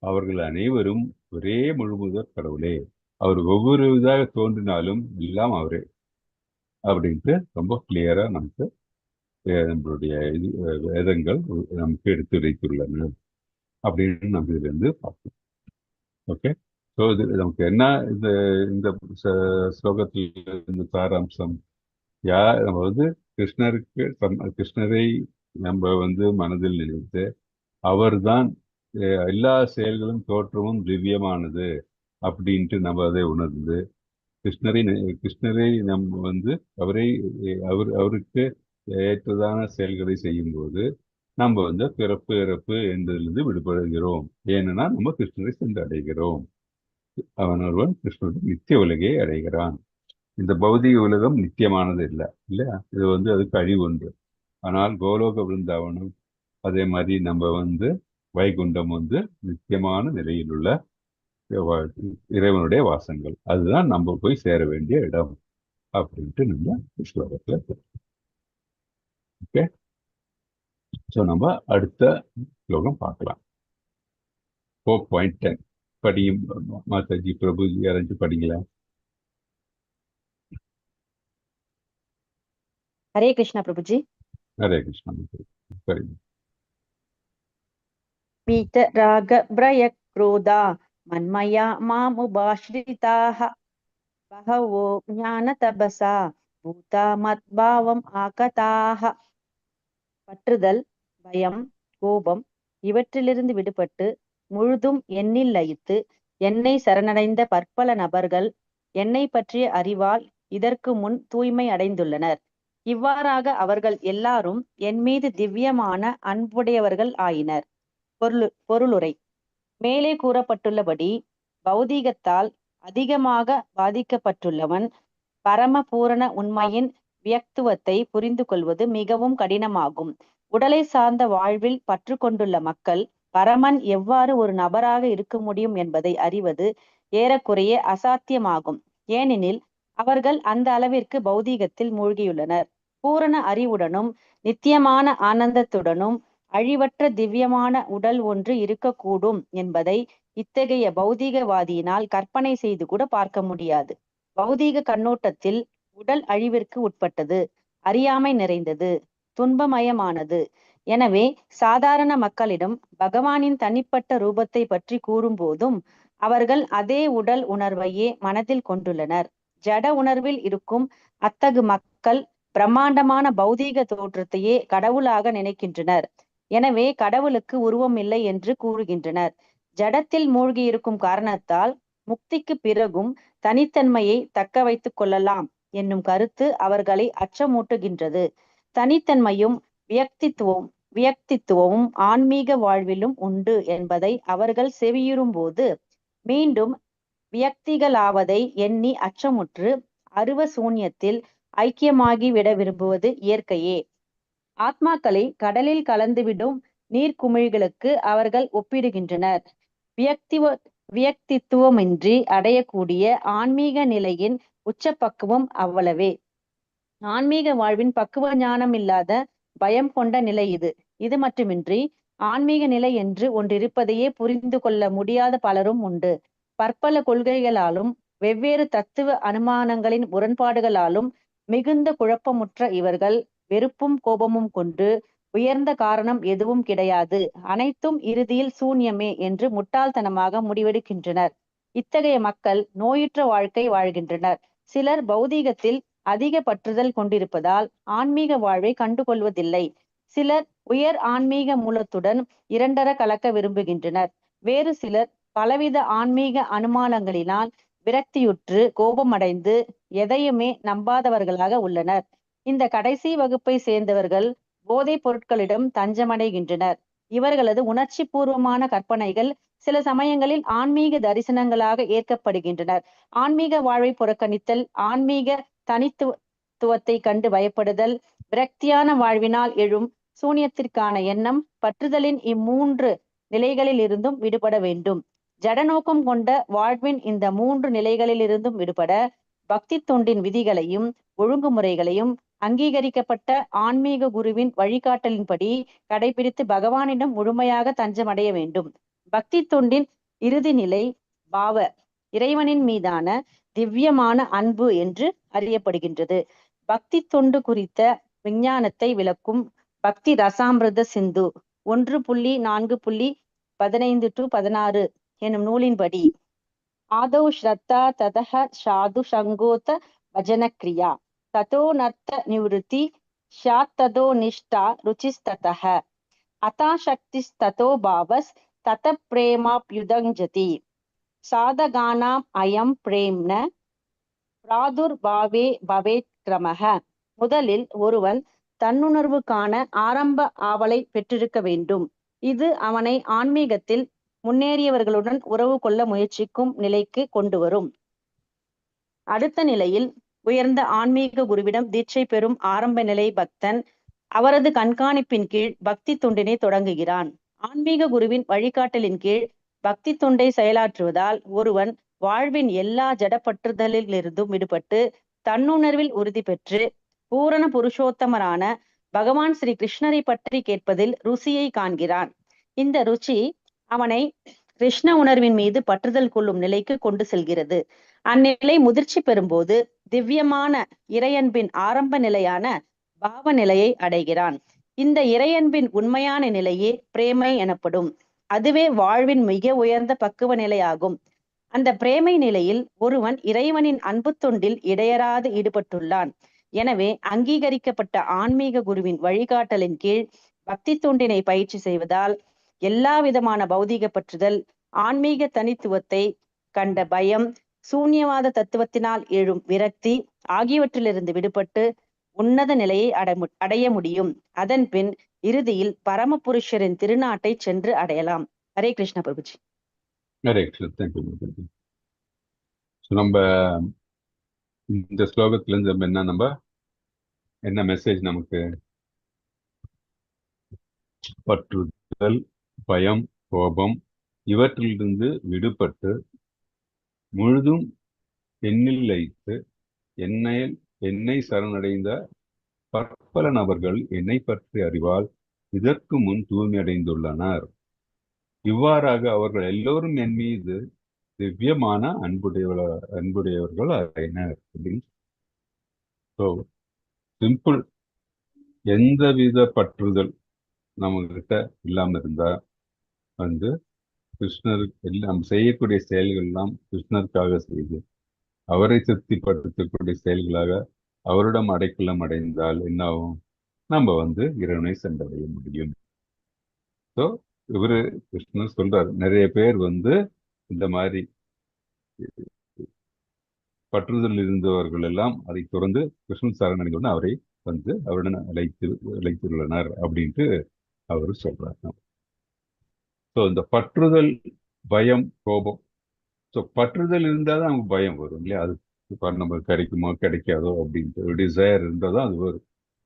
அவர்கள் அனைவரும் ஒரே முழுமுதற் கடவுளே. அவர் ஒவ்வொரு இதாக தோன்றினாலும் எல்லாம் அவரே அப்படின்ட்டு ரொம்ப கிளியரா நமக்கு நம்மளுடைய வேதங்கள் நமக்கு எடுத்து வைத்துள்ளன அப்படின்னு நம்ம இதுல பார்ப்போம். ஓகே, ஸோ இது நமக்கு என்ன இந்த இந்த ஸ்லோகத்தில் இந்த சாராம்சம், நம்ம கிருஷ்ணரை நம்ம மனதில் நினைத்து அவர்தான் எல்லா செயல்களும் தோற்றமும் திவ்யமானது அப்படின்ட்டு நம்ம அதை உணர்ந்து கிருஷ்ணரை நம்ம அவருக்கு ஏற்றதான செயல்களை செய்யும் போது நம்ம பிறப்பு இறப்பு என்பதிலிருந்து விடுபடுகிறோம். ஏன்னா நம்ம கிருஷ்ணரை சென்று அடைகிறோம். அவன் ஒருவன் கிருஷ்ணனுடைய நித்திய உலகை அடைகிறான். இந்த பௌதிக உலகம் நித்தியமானது இல்லை இல்லையா? இது அதுக்கு அழிவு உண்டு. ஆனால் கோலோக விருந்தாவனம் அதே மாதிரி நம்ம வைகுண்டம் நித்தியமான நிலையில் உள்ள இறைவனுடைய வாசங்கள். அதுதான் நம்ம போய் சேர வேண்டிய இடம் அப்படின்ட்டு நம்ம ஸ்லோகத்துல. ஓகே, ஸோ நம்ம அடுத்த ஸ்லோகம் பார்க்கலாம். 4.10 படியும் மாதாஜி, பிரபுஜி யாராச்சும் படிங்களா? ஹரே கிருஷ்ணா பிரபுஜி. ஹரே கிருஷ்ணா. சரி. பீதராக பிரய क्रोधा மன்மயா மாமுபாஸ்ரிதாः பகவோ ஞான தபசா பூதா மத்பாவம் ஆகதாः. பற்றுதல், பயம், கோபம் இவற்றிலிருந்து விடுபட்டு முழுதும் என்னில் லயித்து என்னை சரணடைந்த பற்பல நபர்கள் என்னை பற்றிய அறிவால் இதற்கு முன் தூய்மை அடைந்துள்ளனர். இவ்வாறாக அவர்கள் எல்லாரும் என் மீது திவ்யமான அன்புடையவர்கள் ஆயினர். பொருளுரை. மேலே கூறப்பட்டுள்ளபடி பௌதீகத்தால் அதிகமாக பாதிக்கப்பட்டுள்ளவன் பரம பூரண உண்மையின் வியக்துவத்தை புரிந்து கொள்வது மிகவும் கடினமாகும். உடலை சார்ந்த வாழ்வில் பற்று கொண்டுள்ள மக்கள் பரமன் எவ்வாறு ஒரு நபராக இருக்க முடியும் என்பதை அறிவது ஏறக்குறைய அசாத்தியமாகும். ஏனெனில் அவர்கள் அந்த அளவிற்கு பௌதீகத்தில் மூழ்கியுள்ளனர். பூரண அறிவுடனும் நித்தியமான ஆனந்தத்துடனும் அழிவற்ற திவ்யமான உடல் ஒன்று இருக்கக்கூடும் என்பதை இத்தகைய பௌதீகவாதியினால் கற்பனை செய்து கூட பார்க்க முடியாது. பௌதீக கண்ணோட்டத்தில் உடல் அழிவிற்கு உட்பட்டது, அறியாமை நிறைந்தது, துன்பமயமானது. எனவே சாதாரண மக்களிடம் பகவானின் தனிப்பட்ட ரூபத்தை பற்றி கூறும்போதும் அவர்கள் அதே உடல் உணர்வையே மனதில் கொண்டுள்ளனர். ஜட உணர்வில் இருக்கும் அத்தகு மக்கள் பிரம்மாண்டமான பௌதீக தோற்றத்தையே கடவுளாக நினைக்கின்றனர். எனவே கடவுளுக்கு உருவம் இல்லை என்று கூறுகின்றனர். ஜடத்தில் மூழ்கியிருக்கும் காரணத்தால் முக்திக்கு பிறகும் தனித்தன்மையை தக்க வைத்துக் கொள்ளலாம் என்னும் கருத்து அவர்களை அச்சமூட்டுகின்றது. தனித்தன்மையும் வியக்தித்துவமும் ஆன்மீக வாழ்விலும் உண்டு என்பதை அவர்கள் செவியுறும்போது மீண்டும் வியக்திகளாவதை எண்ணி அச்சமுற்று அருவ சூன்யத்தில் ஐக்கியமாகிவிட விரும்புவது இயற்கையே. ஆத்மாக்களை கடலில் கலந்துவிடும் நீர்க்குமிழ்களுக்கு அவர்கள் ஒப்பிடுகின்றனர். வியக்தித்துவமின்றி அடையக்கூடிய ஆன்மீக நிலையின் உச்சப்பக்குவம் அவ்வளவே. ஆன்மீக வாழ்வின் பக்குவ ஞானம் இல்லாத பயம் கொண்ட நிலை இது. இது மட்டுமின்றி ஆன்மீக நிலை என்று ஒன்றிருப்பதையே புரிந்து கொள்ள முடியாத பலரும் உண்டு. பற்பல கொள்கைகளாலும் வெவ்வேறு தத்துவ அனுமானங்களின் முரண்பாடுகளாலும் மிகுந்த குழப்பமுற்ற இவர்கள் வெறுப்பும் கோபமும் கொண்டு உயர்ந்த காரணம் எதுவும் கிடையாது, அனைத்தும் இறுதியில் சூன்யமே என்று முட்டாள்தனமாக முடிவெடுக்கின்றனர். இத்தகைய மக்கள் நோயுற்ற வாழ்க்கை வாழ்கின்றனர். சிலர் பௌதீகத்தில் அதிக பற்றுதல் கொண்டிருப்பதால் ஆன்மீக வாழ்வை கண்டுகொள்வதில்லை. சிலர் உயர் ஆன்மீக மூலத்துடன் இரண்டர கலக்க விரும்புகின்றனர். வேறு சிலர் பலவித ஆன்மீக அனுமானங்களினால் விரக்தியுற்று கோபமடைந்து எதையுமே நம்பாதவர்களாக உள்ளனர். இந்த கடைசி வகுப்பை சேர்ந்தவர்கள் போதைப் பொருட்களிடம் தஞ்சமடைகின்றனர். இவர்களது உணர்ச்சி பூர்வமான கற்பனைகள் சில சமயங்களில் ஆன்மீக தரிசனங்களாக ஏற்கப்படுகின்றனர். ஆன்மீக வாழ்வை புறக்கணித்தல், ஆன்மீக தனித்துவத்தை கண்டு பயப்படுதல், விரக்தியான வாழ்வினால் எழும் சூனியத்திற்கான எண்ணம், பற்றுதலின் இம்மூன்று நிலைகளில் இருந்தும் விடுபட வேண்டும். ஜடநோக்கம் கொண்ட வாழ்வின் இந்த மூன்று நிலைகளிலிருந்தும் விடுபட பக்தி தொண்டின் விதிகளையும் ஒழுங்குமுறைகளையும் அங்கீகரிக்கப்பட்ட ஆன்மீக குருவின் வழிகாட்டலின்படி கடைபிடித்து பகவானிடம் முழுமையாக தஞ்சமடைய வேண்டும். பக்தி தொண்டின் இறுதி நிலை பாவ, இறைவனின் மீதான திவ்யமான அன்பு என்று அறியப்படுகின்றது. பக்தி தொண்டு குறித்த விஞ்ஞானத்தை விளக்கும் பக்தி ரசாமிர்த சிந்து 1.4.15-16 எனும் நூலின்படி ஆதௌ ஸ்ரத்தா ததஹ சாது சங்கோத பஜன கிரியா ததோ நர்த்த நிவృத்தி ஷாத் ததோ நிஷ்டா ருச்சிஸ்ததஹ அதாசக்திஸ்ததோ பாவஸ் தத பிரேமாப்யுதஞ்சதி சாதகானாம் அயம் பிரேம்ன பிராதுர்பாவே பவேத் கிரமஹ. முதலில் ஒருவன் தன்னுணர்வுக்கான ஆரம்ப ஆவலை பெற்றிருக்க வேண்டும். இது அவனை ஆன்மீகத்தில் முன்னேறியவர்களுடன் உறவு கொள்ள முயற்சிக்கும் நிலைக்கு கொண்டு வரும். அடுத்த நிலையில் உயர்ந்த ஆன்மீக குருவிடம் தீட்சை பெறும் ஆரம்ப நிலை பக்தன் அவரது கண்காணிப்பின் கீழ் பக்தி தொண்டினை தொடங்குகிறான். ஆன்மீக குருவின் வழிகாட்டலின் கீழ் பக்தி தொண்டை செயலாற்றுவதால் ஒருவன் வாழ்வின் எல்லா ஜடப்பற்றுதலிலிருந்தும் விடுபட்டு தன்னுணர்வில் உறுதி பெற்று பூரண புருஷோத்தமரான பகவான் ஸ்ரீ கிருஷ்ணரை பற்றி கேட்பதில் ருசியை காண்கிறான். இந்த ருச்சி அவனை கிருஷ்ண உணர்வின் மீது பற்றுதல் கொள்ளும் நிலைக்கு கொண்டு செல்கிறது. அந்நிலை முதிர்ச்சி பெறும்போது திவ்யமான இறையன்பின் ஆரம்ப நிலையான பாவ நிலையை அடைகிறான். இந்த இறையன்பின் உண்மையான நிலையே பிரேமை எனப்படும். அதுவே வாழ்வின் மிக உயர்ந்த பக்குவ நிலையாகும். அந்த பிரேமை நிலையில் ஒருவன் இறைவனின் அன்பு தொண்டில் இடையறாது ஈடுபட்டுள்ளான். எனவே அங்கீகரிக்கப்பட்ட ஆன்மீக குருவின் வழிகாட்டலின் கீழ் பக்தி தொண்டினை பயிற்சி செய்வதால் எல்லா விதமான பௌதீக பற்றுதல், ஆன்மீக தனித்துவத்தை கண்ட பயம், சூன்யவாத தத்துவத்தினால் எழும் விரக்தி ஆகியவற்றிலிருந்து விடுபட்டு உன்னத நிலையை அடைய முடியும். அதன் பின் இறுதியில் பரமபுருஷரின் திருநாட்டை சென்று அடையலாம். ஹரே கிருஷ்ண பிரபுஜி. ஹரே கிருஷ்ண. தேங்க்யூ. நம்ம இந்த ஸ்லோகத்துல இருந்து என்ன மெசேஜ் நமக்கு? பற்றுதல், பயம், கோபம் இவற்றிலிருந்து விடுபட்டு முழுதும் என்னில் வைத்து என்னை சரணடைந்த பற்பல நபர்கள் என்னை பற்றி அறிவால் இதற்கு முன் தூய்மை அடைந்துள்ளனர். இவ்வாறாக அவர்கள் எல்லோரும் என் மீது திவ்யமான அன்புடையவர்கள் ஆயினர். So simple. எந்தவித பற்றுதல் நம்ம கிட்ட இல்லாம இருந்தா வந்து கிருஷ்ணருக்கு நம்ம செய்யக்கூடிய செயல்கள் எல்லாம் கிருஷ்ணருக்காக செய்து அவரை திருப்திப்படுத்தக்கூடிய செயல்களாக அவரிடம் அடைக்கலம் அடைந்தால் என்னாகும்? நம்ம வந்து இறைவனை சென்றடைய முடியும். ஸோ இவரு கிருஷ்ணர் சொல்றாரு, நிறைய பேர் வந்து இந்த மாதிரி பற்றுதல் இருந்தவர்கள் எல்லாம் அதை தொடர்ந்து கிருஷ்ணன் சரணடைந்தவுடன் அவரை வந்து அவருடன் அழைத்துள்ளனர் அப்படின்ட்டு அவரு சொல்றாரு. ஸோ இந்த பற்றுதல், பயம், கோபம். ஸோ பற்றுதல் இருந்தால் தான் நமக்கு பயம் வரும் இல்லையா? அது இப்போ நம்ம கிடைக்குமோ கிடைக்காதோ அப்படின்ட்டு ஒரு டிசைர் இருந்தால் தான் அது வரும்.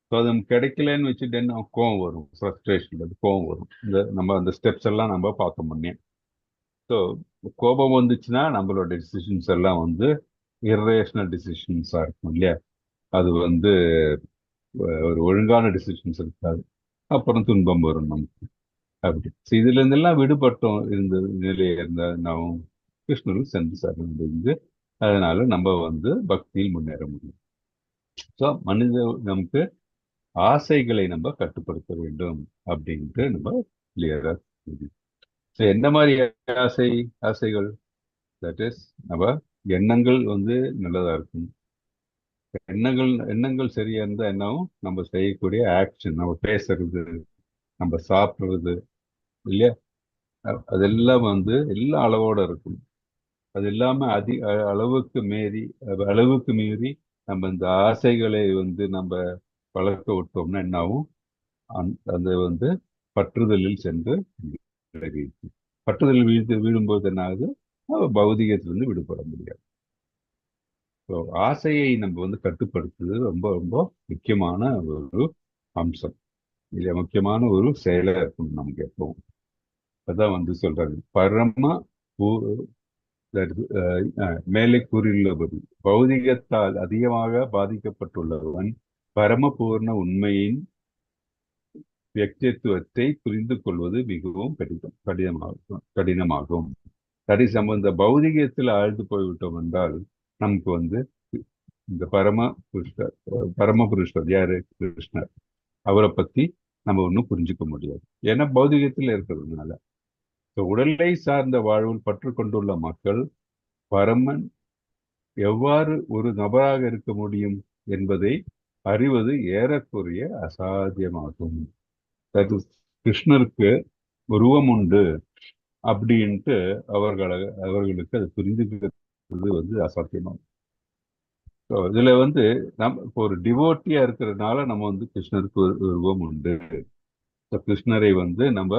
ஸோ அது நமக்கு கிடைக்கலன்னு வச்சுட்டு என்ன கோவம் வரும், ஃப்ரஸ்ட்ரேஷன், அது கோவம் வரும். நம்ம அந்த ஸ்டெப்ஸ் எல்லாம் நம்ம பார்க்க முடியும். ஸோ கோபம் வந்துச்சுன்னா நம்மளோட டிசிஷன்ஸ் எல்லாம் வந்து இர்ரேஷனல் டிசிஷன்ஸாக இருக்கும் இல்லையா? அது வந்து ஒரு ஒழுங்கான டிசிஷன்ஸ் இருக்காது. அப்புறம் துன்பம் வரும் நமக்கு. அப்படி இதுல இருந்தெல்லாம் விடுபட்டோம் இருந்த நிலையை இருந்தா நாம் கிருஷ்ணருக்கு சென்று சரணடைந்து அதனால நம்ம வந்து பக்தியில் முன்னேற முடியும். ஸோ நமக்கு ஆசைகளை நம்ம கட்டுப்படுத்த வேண்டும் அப்படின்ட்டு நம்ம கிளியரா தெரியும். ஸோ எந்த மாதிரி ஆசைகள்? தட் இஸ் நம்ம எண்ணங்கள் வந்து நல்லதா இருக்கும். எண்ணங்கள் சரியா இருந்தா என்னவும் நம்ம செய்யக்கூடிய ஆக்ஷன், நம்ம பேசுறது, நம்ம சாப்பிடுறது இல்லையா, அதெல்லாம் வந்து எல்லா அளவோட இருக்கும். அது இல்லாம அளவுக்கு மீறி நம்ம இந்த ஆசைகளை வந்து நம்ம வளர்க்க விட்டோம்னா என்னாகும்? அந்த வந்து பற்றுதலில் சென்று பற்றுதலில் வீழும்போது என்ன ஆகுது? பௌதிகத்திலிருந்து விடுபட முடியாது. ஸோ ஆசையை நம்ம வந்து கட்டுப்படுத்துறது ரொம்ப ரொம்ப முக்கியமான ஒரு அம்சம். இல்லையா? முக்கியமான ஒரு செயலா இருக்கணும் நமக்கு எப்பவும். அதான் வந்து சொல்றாங்க, மேலே கூறியுள்ளபடி பௌதிகத்தால் அதிகமாக பாதிக்கப்பட்டுள்ளவன் பரமபூர்ண உண்மையின் வியக்தித்துவத்தை புரிந்து கொள்வது மிகவும் கடினமாகும். சரி, சம்பந்த பௌதிகத்தில் ஆழ்ந்து போய்விட்டோம் என்றால் நமக்கு வந்து இந்த பரமபுருஷர் யாரு? கிருஷ்ணர். அவரை பத்தி நம்ம ஒன்றும் புரிஞ்சுக்க முடியாது, ஏன்னா பௌதிகத்தில் இருக்கிறதுனால. உடலை சார்ந்த வாழ்வில் பற்று கொண்டுள்ள மக்கள் பரமன் எவ்வாறு ஒரு நபராக இருக்க முடியும் என்பதை அறிவது ஏறக்குறைய அசாத்தியமாகும். கிருஷ்ணருக்கு உருவம் உண்டு அப்படின்ட்டு அவர்களுக்கு அது புரிந்துக்கிறது வந்து அசாத்தியமாகும். இதுல வந்து நம்ம இப்போ ஒரு டிவோட்டியா இருக்கிறதுனால நம்ம வந்து கிருஷ்ணருக்கு ஒரு உருவம் உண்டு. கிருஷ்ணரை வந்து நம்ம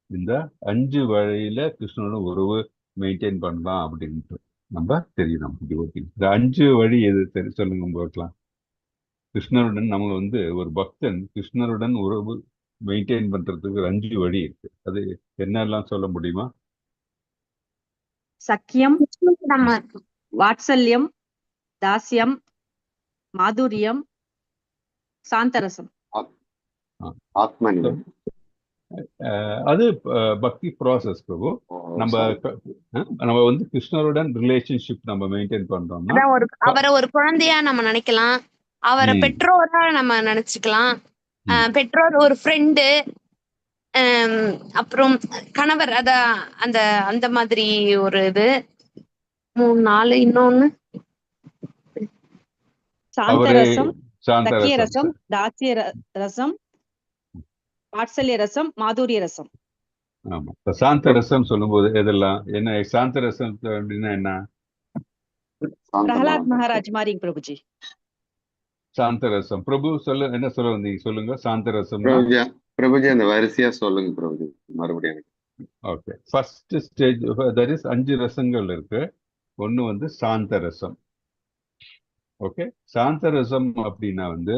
இந்த 5 வழியில கிருஷ்ணனோட உறவு மெயின்டைன் பண்ணலாம் அப்படின்ட்டு நம்ம தெரியும். நமக்கு டிவோட்டி இந்த 5 வழி எது சொல்லுங்க பார்க்கலாம். கிருஷ்ணருடன் நம்ம வந்து ஒரு பக்தன் கிருஷ்ணருடன் உறவு மெயின்டைன் பண்றதுக்கு 5 வழி இருக்கு. அது என்னெல்லாம் சொல்ல முடியுமா? சக்கியம், வாத்சல்யம், தாஸ்யம், மாதுரியம், சாந்தரசம். ஆத்மநிலை. அது பக்தி ப்ராசஸ் பிரபு. நம்ம வந்து கிருஷ்ணருடன் ரிலேஷன்ஷிப் நம்ம மெயின்டைன் பண்றோம்னா அவரை ஒரு குழந்தையா நம்ம நினைக்கலாம், அவரை பெற்றோரா நம்ம நினைச்சுக்கலாம், பெற்றோர் ஒரு ஃப்ரெண்டு, அப்புறம் கணவர், அத அந்த அந்த மாதிரி ஒரு இது 3 4 இன்னொன்னு சாந்தரசம், சக்கிய ரசம், தாசிய ரசம், வாத்சல்ய ரசம், மாதுரிய ரசம். ஆமா, சாந்த ரசம் சொல்லும்போது எதெல்லாம் என்ன? சாந்த ரசம் அப்படின்னா என்ன? பிரகலாத் மகாராஜ் மாதிரி பிரபுஜி. சாந்த ரசம் பிரபு என்ன சொல்ல வந்தீங்க? சொல்லுங்க. சாந்த ரசம் பிரபுஜி அந்த வரிசையா சொல்லுங்க பிரபுஜி மறுபடியும். Okay, first stage that is 5 ரசங்கள் இருக்கு. ஒண்ணு வந்து சாந்த ரசம். ஓகே, சாந்த ரசம் அப்படின்னா வந்து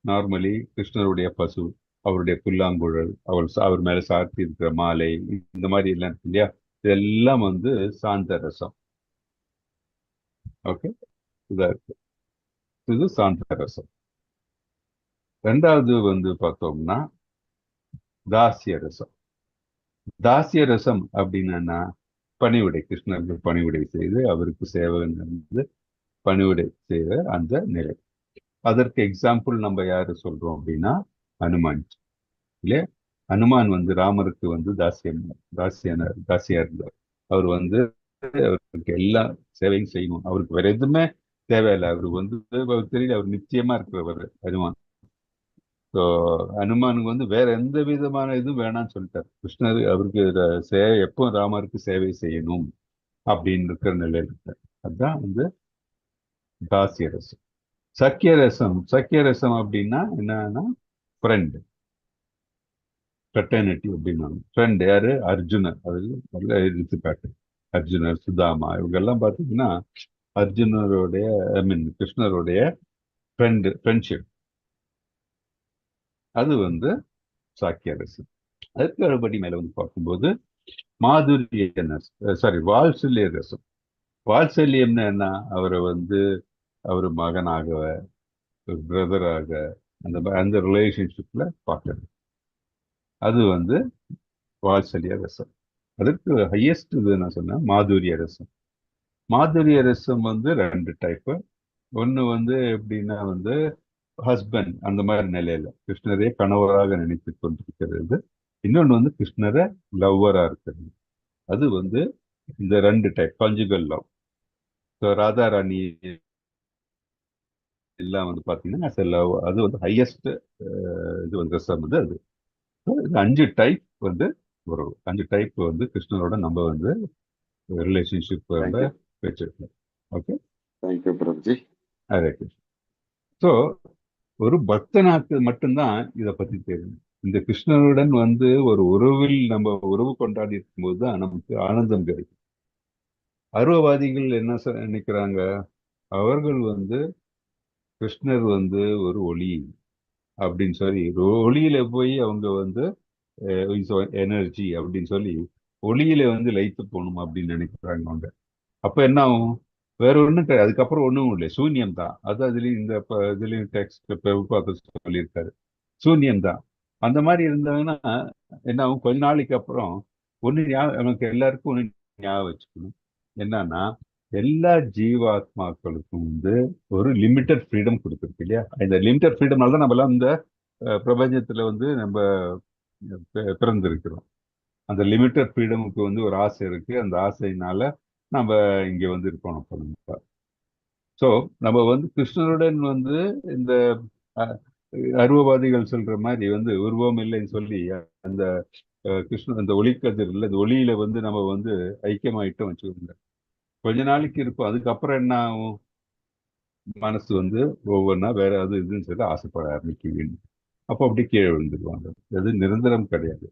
நார்மலி கிருஷ்ணருடைய பசு, அவருடைய புல்லாங்குழல், அவர் மேல சார்த்தி இருக்கிற மாலை, இந்த மாதிரி எல்லாம் இருக்கு இல்லையா? இதெல்லாம் வந்து சாந்த ரசம். ஓகே, இதா இருக்கு. இது சாந்த ரசம். ரெண்டாவது வந்து பார்த்தோம்னா தாசிய ரசம். தாசிய ரசம் அப்படின்னா பணிவிடை, கிருஷ்ணருக்கு பணிவிடை செய்து அவருக்கு சேவை நடந்து பணிவிடை செய்த அந்த நிலை. அதற்கு எக்ஸாம்பிள் நம்ம யாரு சொல்றோம் அப்படின்னா ஹனுமான் இல்லையா. ஹனுமான் வந்து ராமருக்கு வந்து தாசியா இருந்தார். அவர் வந்து அவருக்கு எல்லா சேவையும் செய்யணும், அவருக்கு வேற எதுவுமே தேவையில்லை. அவருக்கு வந்து தெரியல, அவர் நிச்சயமா இருக்கிறவர் ஹனுமான். ஸோ ஹனுமானுக்கு வந்து வேற எந்த விதமான இதுவும் வேணாம்னு சொல்லிட்டார். கிருஷ்ணர் அவருக்கு எப்போ ராமருக்கு சேவை செய்யணும் அப்படின்னு இருக்கிற நிலையில் இருக்கார். அதுதான் வந்து தாசிய ரசம். சக்கிய ரசம் அப்படின்னா என்னன்னா ஃப்ரெண்ட், ஃப்ரெட்டர்னிட்டி அப்படின்னா ஃப்ரெண்ட் யாரு, அர்ஜுனர். அது நல்ல எடுத்துக்காட்டு. அர்ஜுனர், சுதாமா, இவங்க எல்லாம் பார்த்தீங்கன்னா அர்ஜுனருடைய கிருஷ்ணருடைய ஃப்ரெண்ட்ஷிப். அது வந்து சாக்கிய ரசம். அதுக்கு அடுபடி மேல வந்து பார்க்கும்போது வாத்சல்ய ரசம். வாத்சல்யம்னு என்ன, அவரை வந்து அவர் மகனாக, பிரதராக, அந்த ரிலேஷன்ஷிப்ல பார்க்கறது. அது வந்து வாத்சல்ய ரசம். அதுக்கு ஹையஸ்ட் இது என்ன சொன்னா மாதுரிய ரசம். மாதுரிய ரசம் வந்து 2 டைப்பு. ஒன்று வந்து எப்படின்னா வந்து ஹஸ்பண்ட் அந்த மாதிரி நிலையில கிருஷ்ணரே கணவராக நினைத்து கொண்டிருக்கிறது. இன்னொன்று வந்து கிருஷ்ணரை லவ்வரா இருக்கிறது. அது வந்து இந்த 2 type conjugal love. So Radha Rani எல்லாம் வந்து பார்த்தீங்கன்னா லவ், அது வந்து ஹையஸ்ட் இது வந்து ரசம் வந்து அது. இது 5 டைப் வந்து ஒரு 5 டைப் வந்து கிருஷ்ணரோட நம்ம வந்து ரிலேஷன்ஷிப் தேங்க்யூ வச்சிருக்கோம். Okay, thank you Prabhuji. Hare Krishna. So ஒரு பக்தனாக்கு மட்டும்தான் இதை பத்தி தெரியும். இந்த கிருஷ்ணருடன் வந்து ஒரு உறவில் நம்ம உறவு கொண்டாடி இருக்கும்போது தான் நமக்கு ஆனந்தம் கிடைக்கும். அருவவாதிகள் என்ன நினைக்கிறாங்க, அவர்கள் வந்து கிருஷ்ணர் வந்து ஒரு ஒளி அப்படின்னு சொல்லி ஒளியில போய் அவங்க வந்து எனர்ஜி அப்படின்னு சொல்லி ஒளியில வந்து லயித்து போகணும் அப்படின்னு நினைக்கிறாங்க அவங்க. அப்ப என்ன ஆகும், வேற ஒண்ணும் கிடையாது, அதுக்கப்புறம் ஒண்ணும் இல்லை, சூன்யம் தான். அது அதுலயும் இந்த இதுலயும் டெக்ஸ்ட் சொல்லியிருக்காரு, சூன்யம் தான். அந்த மாதிரி இருந்தாங்கன்னா என்ன ஆகும், கொஞ்ச நாளைக்கு அப்புறம் நமக்கு எல்லாருக்கும் ஒண்ணு ஞாபகம் வச்சுக்கணும், என்னன்னா எல்லா ஜீவாத்மாக்களுக்கும் வந்து ஒரு லிமிட்டட் ஃப்ரீடம் கொடுத்துருக்கு இல்லையா. இந்த லிமிட்டட் ஃப்ரீடம்னால தான் நம்ம எல்லாம் இந்த பிரபஞ்சத்துல வந்து நம்ம பிறந்திருக்கிறோம். அந்த லிமிட்டட் ஃப்ரீடமுக்கு வந்து ஒரு ஆசை இருக்கு, அந்த ஆசையினால நம்ம இங்க வந்து இருக்கணும். ஸோ நம்ம வந்து கிருஷ்ணருடன் வந்து இந்த அருவவாதிகள் சொல்ற மாதிரி வந்து உருவம் இல்லைன்னு சொல்லி அந்த கிருஷ்ணன் அந்த ஒளிக்கதிர் இல்லை, அந்த ஒளியில வந்து நம்ம வந்து ஐக்கியமாயிட்டோம் வச்சுக்கோங்க, கொஞ்ச நாளைக்கு இருக்கும். அதுக்கப்புறம் என்ன ஆகும், மனசு வந்து ஒவ்வொன்றா வேற அது இதுன்னு சொல்லி ஆசைப்பட ஆரம்பிக்குவீங்க. அப்போ அப்படி கீழே விழுந்துருவாங்க. அது நிரந்தரம் கிடையாது.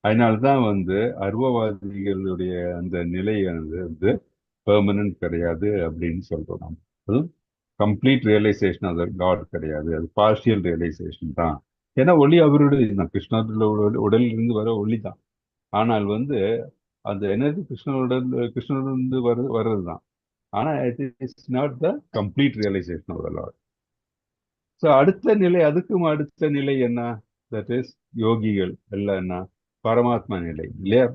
அதனால்தான் வந்து அருவவாதிகளுடைய அந்த நிலையானது வந்து பெர்மனன்ட் கிடையாது அப்படின்னு சொல்றோம் நம்ம. அது கம்ப்ளீட் ரியலைசேஷன் அது காட் கிடையாது, அது பார்ஷியல் ரியலைசேஷன் தான். ஏன்னா ஒளி அவருடைய தான், கிருஷ்ணரோட உடலில் இருந்து வர ஒளி தான். ஆனால் வந்து அந்த எனர்ஜி கிருஷ்ணரோட வர்றது தான். ஆனா it is not the complete realization of the lord. So அதுக்கும் அடுத்த நிலை என்ன, தட் இஸ் யோகிகள் எல்லாம் என்ன, பரமாத்மா நிலை இல்லையா.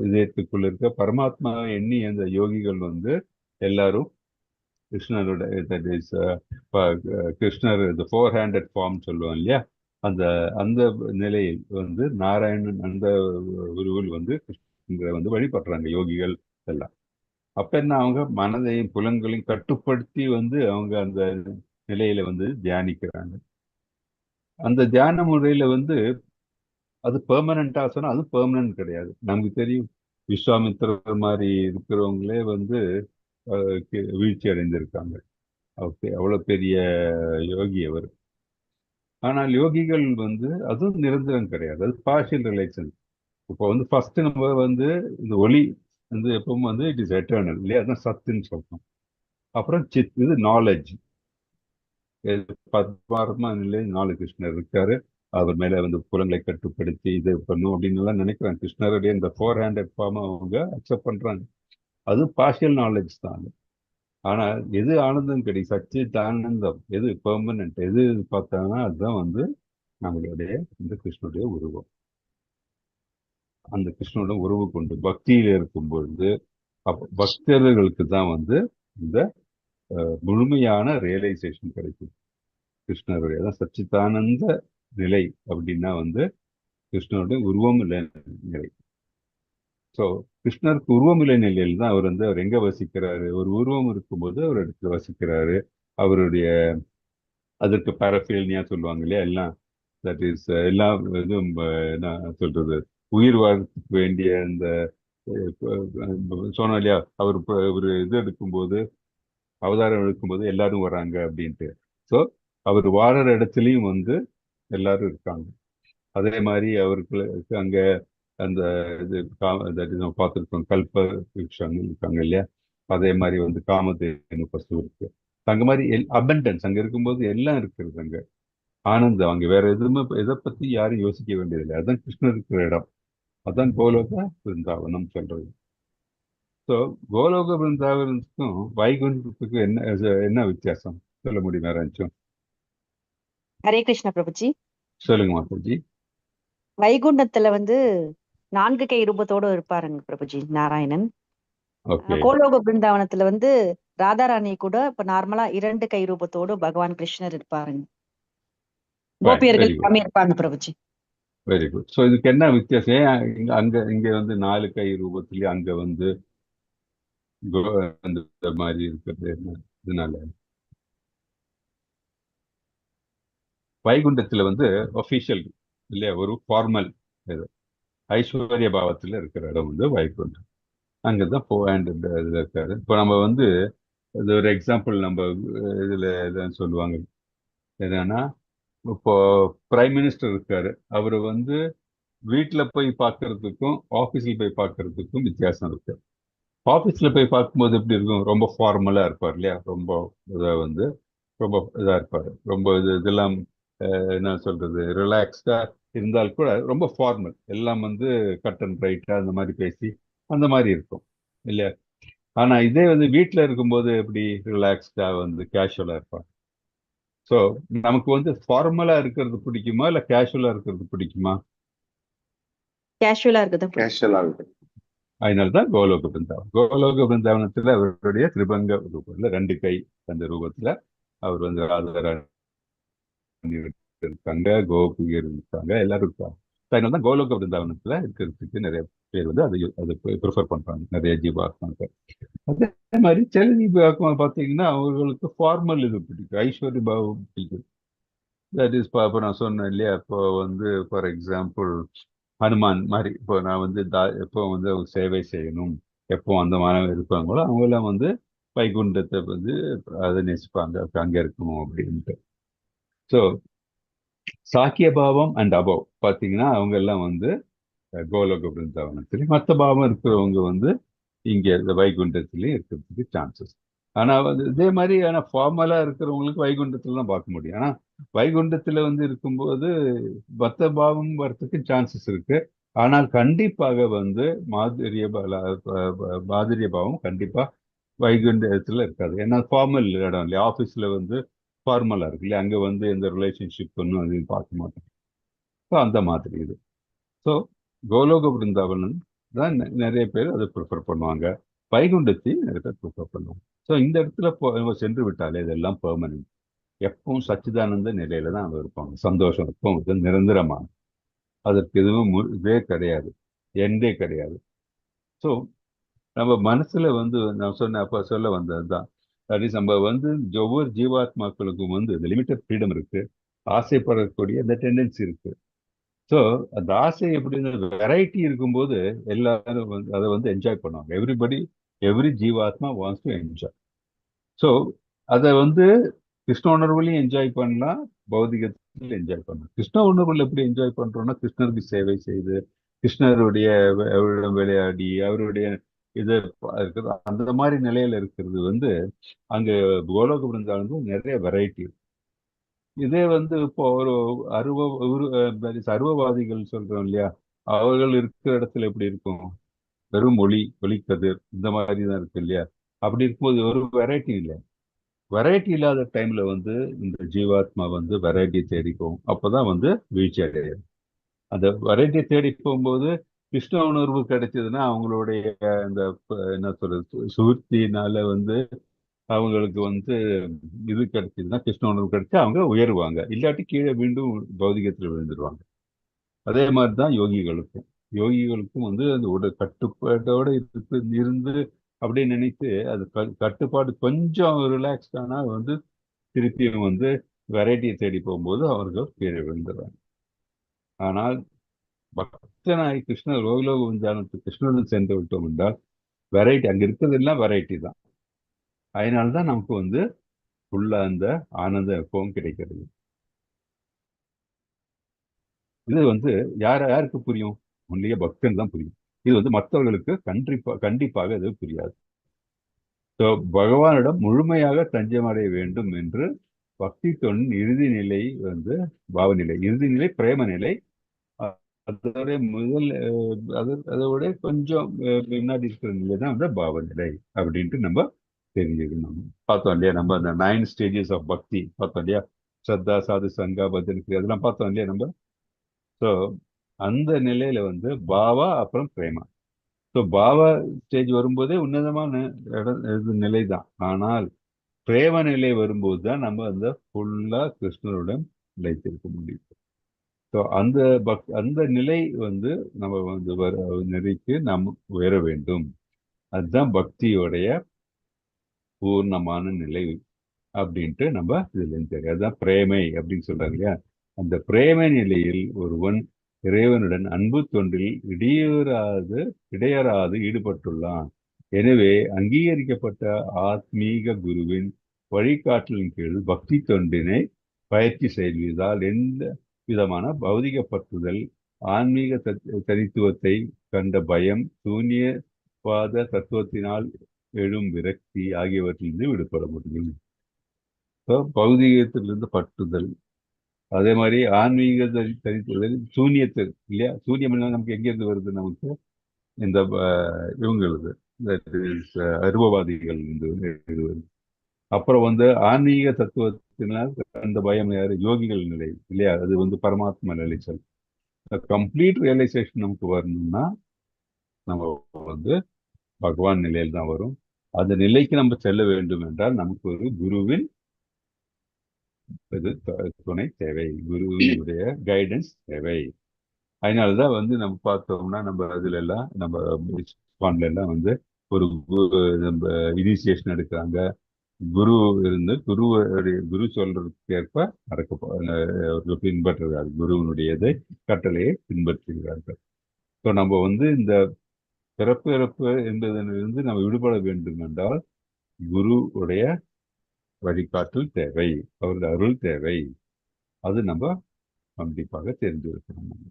இதயத்துக்குள்ள இருக்க பரமாத்மா எண்ணி அந்த யோகிகள் வந்து எல்லாரும் கிருஷ்ணரோட தட் இஸ் கிருஷ்ணர் இந்த 4-handed ஃபார்ம் சொல்லுவோம் இல்லையா, அந்த அந்த நிலையில் வந்து நாராயணன் அந்த உருவில் வந்து கிருஷ்ணரை வந்து வழிபடுறாங்க யோகிகள் எல்லாம். அப்ப என்ன, அவங்க மனதையும் புலன்களையும் கட்டுப்படுத்தி வந்து அவங்க அந்த நிலையில வந்து தியானிக்கிறாங்க. அந்த தியான முறையில வந்து அது பெர்மனண்டா சொன்னா அது பெர்மனன்ட் கிடையாது. நமக்கு தெரியும், விஸ்வாமித்திரர் மாதிரி இருக்கிறவங்களே வந்து வீழ்ச்சி அடைந்திருக்காங்க. ஓகே, அவ்வளவு பெரிய யோகி அவர். ஆனால் யோகிகள் வந்து அதுவும் நிரந்தரம் கிடையாது, அது பார்ஷியல் ரிலேஷன். இப்போ வந்து ஃபர்ஸ்ட் நம்ம வந்து இந்த ஒளி வந்து எப்பவும் வந்து இட் இஸ் எட்டர்னல் இல்லையா, அதான் சத்துன்னு சொல்றோம். அப்புறம் இது நாலேஜ், பத்மாத்மா நிலை 4 கிருஷ்ணர் இருக்காரு, அவர் மேல வந்து புலங்களை கட்டுப்படுத்தி இது பண்ணும் அப்படின்னு எல்லாம் நினைக்கிறாங்க. கிருஷ்ணருடைய இந்த 4-handed ஃபார்ம் அவங்க அக்செப்ட் பண்றாங்க. அது பார்ஷியல் நாலேஜ் தான். ஆனா எது ஆனந்தம் கிடைக்கும், சச்சித் ஆனந்தம் எது பெர்மனன்ட் எது பார்த்தாங்கன்னா அதுதான் வந்து நம்மளுடைய இந்த கிருஷ்ணனுடைய உருவம். அந்த கிருஷ்ணனோட உறவு கொண்டு பக்தியில இருக்கும் பொழுது பக்தர்களுக்கு தான் வந்து இந்த முழுமையான ரியலைசேஷன் கிடைக்கும். கிருஷ்ணருடைய அதான் சச்சிதானந்த நிலை அப்படின்னா வந்து கிருஷ்ணனுடைய உருவம் இல்லை நிலை. ஸோ கிருஷ்ணருக்கு உருவம் இல்லை நிலையில் தான் அவர் வந்து அவர் எங்க வசிக்கிறாரு, ஒரு உருவம் இருக்கும்போது அவர் இடத்துல வசிக்கிறாரு. அவருடைய அதற்கு பாரஃபீல்னியா சொல்லுவாங்க இல்லையா, எல்லாம் தட் இஸ் எல்லா இதுவும் என்ன சொல்றது, உயிர் வாழ்றதுக்கு வேண்டிய இந்த சொன்னோம் இல்லையா, அவர் ஒரு இது எடுக்கும்போது அவதாரம் எடுக்கும்போது எல்லாரும் வராங்க அப்படின்ட்டு. ஸோ அவர் வாழற இடத்துலையும் வந்து எல்லாரும் இருக்காங்க. அதே மாதிரி அவருக்கு அங்க அந்த இது நம்ம பார்த்துருக்கோம், கல்ப விருட்சங்கள் இருக்காங்க இல்லையா. அதே மாதிரி வந்து காமதேனு பசு இருக்கு. அங்க மாதிரி அபண்டன்ஸ் அங்க இருக்கும்போது எல்லாம் இருக்கிறது அங்க. ஆனந்தம் அங்க வேற எதுவுமே எதை பத்தி யாரும் யோசிக்க வேண்டியதில்லை. அதுதான் கிருஷ்ணர் இருக்கிற இடம். அதான் கோலோக பிருந்தாவனம் சொல்றது. ஸோ கோலோக பிருந்தாவனத்துக்கும் வைகுண்டத்துக்கும் என்ன வித்தியாசம் சொல்ல முடியும் யாராச்சும்? ஹரே கிருஷ்ண பிரபுஜி. சொல்லுங்க மாதாஜி. வைகுண்டத்துல வந்து 4 கை ரூபத்தோட இருப்பாருங்க பிரபுஜி நாராயணன். ஓகே. கோலோக பிருந்தாவனத்துல வந்து ராதாராணி கூட இப்ப நார்மலா 2 கை ரூபத்தோடு பகவான் கிருஷ்ணர் இருப்பாருங்க. கோபியர்கள் வெரி குட், எல்லாமே இருப்பாங்க பிரபுஜி. Very good. ஸோ இதுக்கு என்ன வித்தியாசம்? ஏன் இங்க வந்து 4 கை ரூபத்திலேயே அங்க வந்து அந்த மாதிரி இருக்கிறது என்ன இதனால? வைகுண்டத்துல வந்து ஒஃபிஷியல் இல்லையா, ஒரு ஃபார்மல் இது ஐஸ்வர்ய பாவத்துல இருக்கிற இடம் வந்து வைகுண்டம். அங்கதான் இதுல இருக்காரு. இப்போ நம்ம வந்து இது ஒரு எக்ஸாம்பிள் நம்ம இதுல எதாவது சொல்லுவாங்க என்னன்னா, இப்போ பிரைம் மினிஸ்டர் இருக்காரு, அவரு வந்து வீட்டுல போய் பார்க்கறதுக்கும் ஆபீஸ்ல போய் பார்க்கறதுக்கும் வித்தியாசம் இருக்கு. ஆபீஸ்ல போய் பார்க்கும்போது எப்படி இருக்கும், ரொம்ப ஃபார்மலா இருப்பார் இல்லையா, ரொம்ப இதா வந்து ரொம்ப இதா இருப்பாரு, ரொம்ப இதெல்லாம் என்ன சொல்றது, ரிலாக்ஸ்டா இருந்தால் கூட ரொம்ப ஃபார்மல், எல்லாம் வந்து கட் அண்ட் ரைட்டா அந்த மாதிரி பேசி அந்த மாதிரி இருக்கும் இல்லையா. ஆனா இதே வந்து வீட்டுல இருக்கும்போது எப்படி ரிலாக்ஸ்டா வந்து கேஷுவலா இருப்பாங்க. ஸோ நமக்கு வந்து ஃபார்மலா இருக்கிறது பிடிக்குமா இல்ல கேஷுவலா இருக்கிறது பிடிக்குமா? கேஷுவலா இருக்குது. கேஷுவலா இருக்கு. அதனாலதான் கோலோக பிருந்தாவனம். கோலோக பிருந்தாவனத்துல அவருடைய திரிபங்க ரூபத்துல 2 கை அந்த ரூபத்துல அவர் வந்து ராதாராணி இருக்காங்க, கோபிகர் இருக்காங்க, எல்லாரும் இருக்காங்க. அதனாலதான் கோலோக பிருந்தாவனத்துல இருக்கிறதுக்கு நிறைய பேர் வந்து அதை ப்ரிஃபர் பண்றாங்க, நிறைய ஜீவாத்மாக்கள். அதே மாதிரி சில ஜீவாத்மா பார்த்தீங்கன்னா அவர்களுக்கு ஃபார்மல் இது பிடிக்கும், ஐஸ்வர்ய பாவம் பிடிக்கும். தட் இஸ் இப்போ நான் சொன்னேன் இல்லையா, இப்போ வந்து ஃபார் எக்ஸாம்பிள் ஹனுமான் மாதிரி, இப்போ நான் வந்து எப்போ வந்து ஒரு சேவை செய்யணும், எப்போ அந்த மாணவர் இருப்பாங்களோ அவங்களாம் வந்து வைகுண்டத்தை வந்து அதை நேசிப்பாங்க, அங்கே இருக்கணும் அப்படின்ட்டு. ஸோ சாக்கிய பாவம் அண்ட் அபவ் பார்த்தீங்கன்னா அவங்க எல்லாம் வந்து கோலோக பிருந்தாவனத்திலையும், மற்ற பாவம் இருக்கிறவங்க வந்து இங்கே இந்த வைகுண்டத்திலையும் இருக்கிறதுக்கு சான்சஸ். ஆனா வந்து இதே மாதிரி ஆனா ஃபார்மலா இருக்கிறவங்களுக்கு வைகுண்டத்துல தான் பார்க்க முடியும். ஆனா வைகுண்டத்துல வந்து இருக்கும்போது மத்த பாவம் வரத்துக்கு சான்சஸ் இருக்கு. ஆனால் கண்டிப்பாக வந்து மாதிரிய பாவம் கண்டிப்பா வைகுண்டத்துல இருக்காது. ஏன்னா ஃபார்மல் இடம் இல்லையா, ஆஃபீஸ்ல வந்து ஃபார்மலா இருக்கு இல்லையா, அங்க வந்து எந்த ரிலேஷன்ஷிப் ஒன்றும் அதையும் பார்க்க மாட்டோம். ஸோ அந்த மாதிரி இது. ஸோ கோலோக பிருந்தாவனம் தான் நிறைய பேர் அதை ப்ரிஃபர் பண்ணுவாங்க, வைகுண்டத்தையும் நிறைய பேர் ப்ரிஃபர் பண்ணுவாங்க. ஸோ இந்த இடத்துல நம்ம சென்று விட்டாலே இதெல்லாம் பெர்மனன்ட், எப்பவும் சச்சிதானந்த நிலையில தான் அவங்க இருப்பாங்க. சந்தோஷம் எப்பவும் வந்து நிரந்தரமான, அதற்கு எதுவும் இதே கிடையாது, எண்டே கிடையாது. ஸோ நம்ம மனசுல வந்து நான் சொன்ன அப்ப சொல்ல வந்ததுதான், தட் இஸ் நம்ம வந்து ஒவ்வொரு ஜீவாத்மாக்களுக்கும் வந்து இந்த லிமிட்டட் ஃப்ரீடம் இருக்கு, ஆசைப்படக்கூடிய இந்த டெண்டன்சி இருக்கு. ஸோ அந்த ஆசை எப்படின்னா வெரைட்டி இருக்கும்போது எல்லாரும் வந்து அதை வந்து என்ஜாய் பண்ணுவாங்க. எவ்ரி ஜீவாத்மா வாண்ட்ஸ் டு என்ஜாய். ஸோ அதை வந்து கிருஷ்ண உணர்வுலையும் என்ஜாய் பண்ணலாம், பௌதிகத்தில் என்ஜாய் பண்ணலாம். கிருஷ்ண உணர்வுல எப்படி என்ஜாய் பண்றோம்னா கிருஷ்ணருக்கு சேவை செய்து, கிருஷ்ணருடைய அவரிடம் விளையாடி, அவருடைய இது இருக்கிறது, அந்த மாதிரி நிலையில இருக்கிறது வந்து அங்க கோலோக பிருந்தாவனம் நிறைய வெரைட்டி. இதே வந்து இப்போ ஒரு அருவவாதிகள் சொல்றோம் இல்லையா, அவர்கள் இருக்கிற இடத்துல எப்படி இருக்கும், வெறும் ஒளிக்கதிர் இந்த மாதிரி தான் இருக்கு இல்லையா. அப்படி இருக்கும்போது ஒரு வெரைட்டி இல்லை. வெரைட்டி இல்லாத டைம்ல வந்து இந்த ஜீவாத்மா வந்து வெரைட்டி தேடி போகும். அப்பதான் வந்து வீழ்ச்சி அடையும். அந்த வெரைட்டியை தேடி போகும்போது கிருஷ்ண உணர்வு கிடைச்சதுன்னா அவங்களுடைய அந்த என்ன சொல்றது சுருத்தினால வந்து அவங்களுக்கு வந்து இது கிடைச்சதுன்னா கிருஷ்ண உணர்வு கிடைச்சு அவங்க உயருவாங்க. இல்லாட்டி கீழே மீண்டும் பௌதிகத்தில் விழுந்துருவாங்க. அதே மாதிரி தான் யோகிகளுக்கும் வந்து அந்த உடல் கட்டுப்பாட்டோட இருந்து அப்படியே நினைத்து அது கட்டுப்பாடு கொஞ்சம் ரிலாக்ஸ்ட் ஆனா வந்து திருப்பியும் வந்து வெரைட்டியை தேடி போகும்போது அவர்கள் கீழே விழுந்துடுறாங்க. ஆனால் பக்தனாய் கிருஷ்ணர் ரோகிலோக விஞ்ஞானத்துக்கு கிருஷ்ணனுடன் சென்று விட்டோம் என்றால் வெரைட்டி அங்க இருக்கிறதெல்லாம் வெரைட்டி தான். அதனால்தான் நமக்கு வந்து ஃபுல்லா அந்த ஆனந்த எப்பவும் கிடைக்கிறது. இது வந்து யாருக்கு புரியும்? ஒன்லிய பக்தன் தான் புரியும். இது வந்து மற்றவர்களுக்கு கண்டிப்பாக இது புரியாது. ஸோ பகவானிடம் முழுமையாக தஞ்சமடைய வேண்டும் என்று பக்தி தொண்டின் இறுதி நிலை வந்து பாவநிலை, இறுதி நிலை பிரேம நிலை. அதோட முதல் அதோட கொஞ்சம் முன்னாடி இருக்கிற நிலை தான் வந்து பாவநிலை அப்படின்ட்டு நம்ம தெரிஞ்சுக்கணும். பார்த்தோம் இல்லையா நம்ம அந்த 9 ஸ்டேஜஸ் ஆஃப் பக்தி பார்த்தோம் இல்லையா? ஸ்ரத்தா, சாது, சங்கா, பஜனுக்கு அதெல்லாம் பார்த்தோம் இல்லையா நம்ம? ஸோ அந்த நிலையில வந்து பாவா அப்புறம் பிரேமா. ஸோ பாவா ஸ்டேஜ் வரும்போதே உன்னதமான நிலை தான். ஆனால் பிரேம நிலை வரும்போது தான் நம்ம அந்த ஃபுல்லா கிருஷ்ணருடன் நிலைத்திருக்க முடியும். ஸோ அந்த நிலை வந்து நம்ம வந்து நிலைக்கு நாம் உயர வேண்டும். அதுதான் பக்தியோடைய பூர்ணமான நிலை அப்படின்ட்டு நம்ம இதுல இருந்து தெரியும். அதுதான் பிரேமை அப்படின்னு சொல்றாங்க இல்லையா? அந்த பிரேமை நிலையில் ஒருவன் இறைவனுடன் அன்பு தொண்டில் இடையறாது ஈடுபட்டுள்ளான். எனவே அங்கீகரிக்கப்பட்ட ஆத்மீக குருவின் வழிகாட்டலின் கீழ் பக்தி தொண்டினை பயிற்சி செய்வதால் எந்த விதமான பௌதிக பற்றுதல், ஆன்மீக தனித்துவத்தை கண்ட பயம், சூன்யவாத தத்துவத்தினால் எழும் விரக்தி ஆகியவற்றிலிருந்து விடுபட முடியும். பௌதிகத்திலிருந்து பற்றுதல், அதே மாதிரி ஆன்மீக தனித்துவத்தில் சூன்யத்தில் இல்லையா? சூன்யம் நமக்கு எங்கிருந்து வருது? நமக்கு இந்த இவங்களுக்கு அருவவாதிகள் வருது. அப்புறம் வந்து ஆன்மீக தத்துவத்தினால் அந்த பயம் யாரு? யோகிகள் நிலை இல்லையா? அது வந்து பரமாத்மா நிலைச்சல். கம்ப்ளீட் ரியலைசேஷன் நமக்கு வரணும்னா நம்ம வந்து பகவான் நிலையில் தான் வரும். அந்த நிலைக்கு நம்ம செல்ல வேண்டும் என்றால் நமக்கு ஒரு குருவின் துணை தேவை, குருவினுடைய கைடன்ஸ் தேவை. அதனாலதான் வந்து நம்ம பார்த்தோம்னா நம்ம அதுல எல்லாம் நம்ம எல்லாம் வந்து ஒரு நம்ம இனிஷியேஷன் எடுக்கிறாங்க. குரு இருந்து குரு சொல்றதுக்கு ஏற்ப அவர்கள் பின்பற்றுகிறார்கள். குருவினுடையதை கட்டளையை பின்பற்றுகிறார்கள். ஸோ நம்ம வந்து இந்த பிறப்பு இறப்பு என்பதனிலிருந்து நம்ம விடுபட வேண்டும் என்றால் குருவுடைய வழிகாட்டல் தேவை, அவரது அருள் தேவை. அது நம்ம கண்டிப்பாக தெரிஞ்சு வைக்கணும்.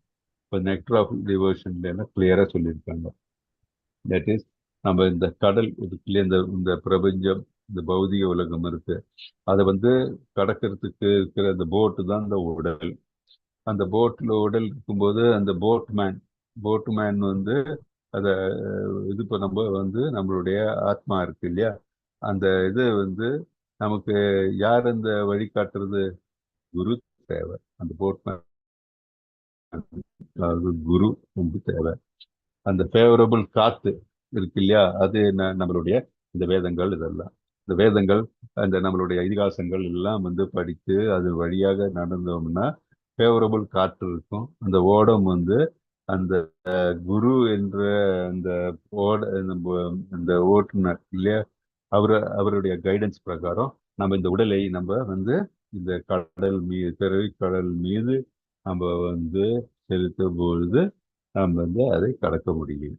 இப்போ நெக்டர் ஆஃப் டிவோஷன்ல எல்லாம் கிளியரா சொல்லியிருக்காங்க. தட் இஸ் நம்ம இந்த கடல் இருக்குல்ல, இந்த பிரபஞ்சம், இந்த பௌதிக உலகம் இருக்கு, அதை வந்து கடக்கிறதுக்கு இருக்கிற அந்த போட்டு தான் இந்த உடல். அந்த உடல் இருக்கும்போது அந்த போட்மேன் வந்து அதை இது நம்ம வந்து நம்மளுடைய ஆத்மா இருக்கு இல்லையா? அந்த இது வந்து நமக்கு யார் அந்த வழிகாட்டுறது? குரு தேவை. அந்த போட்மேன் குரு வந்து தேவை. அந்த ஃபேவரபிள் காத்து இருக்கு இல்லையா? அது நம்மளுடைய இந்த வேதங்கள், இதெல்லாம் இந்த வேதங்கள், அந்த நம்மளுடைய இதிகாசங்கள் எல்லாம் வந்து படித்து அது வழியாக நடந்தோம்னா ஃபேவரபிள் காற்று இருக்கும். அந்த ஓடம் வந்து அந்த குரு என்ற அந்த அந்த ஓட்டுநர் இல்லையா, அவருடைய கைடன்ஸ் பிரகாரம் நம்ம இந்த உடலை நம்ம வந்து இந்த கடல் மீது நம்ம வந்து செலுத்தும் பொழுது நம்ம வந்து அதை கடக்க முடியும்.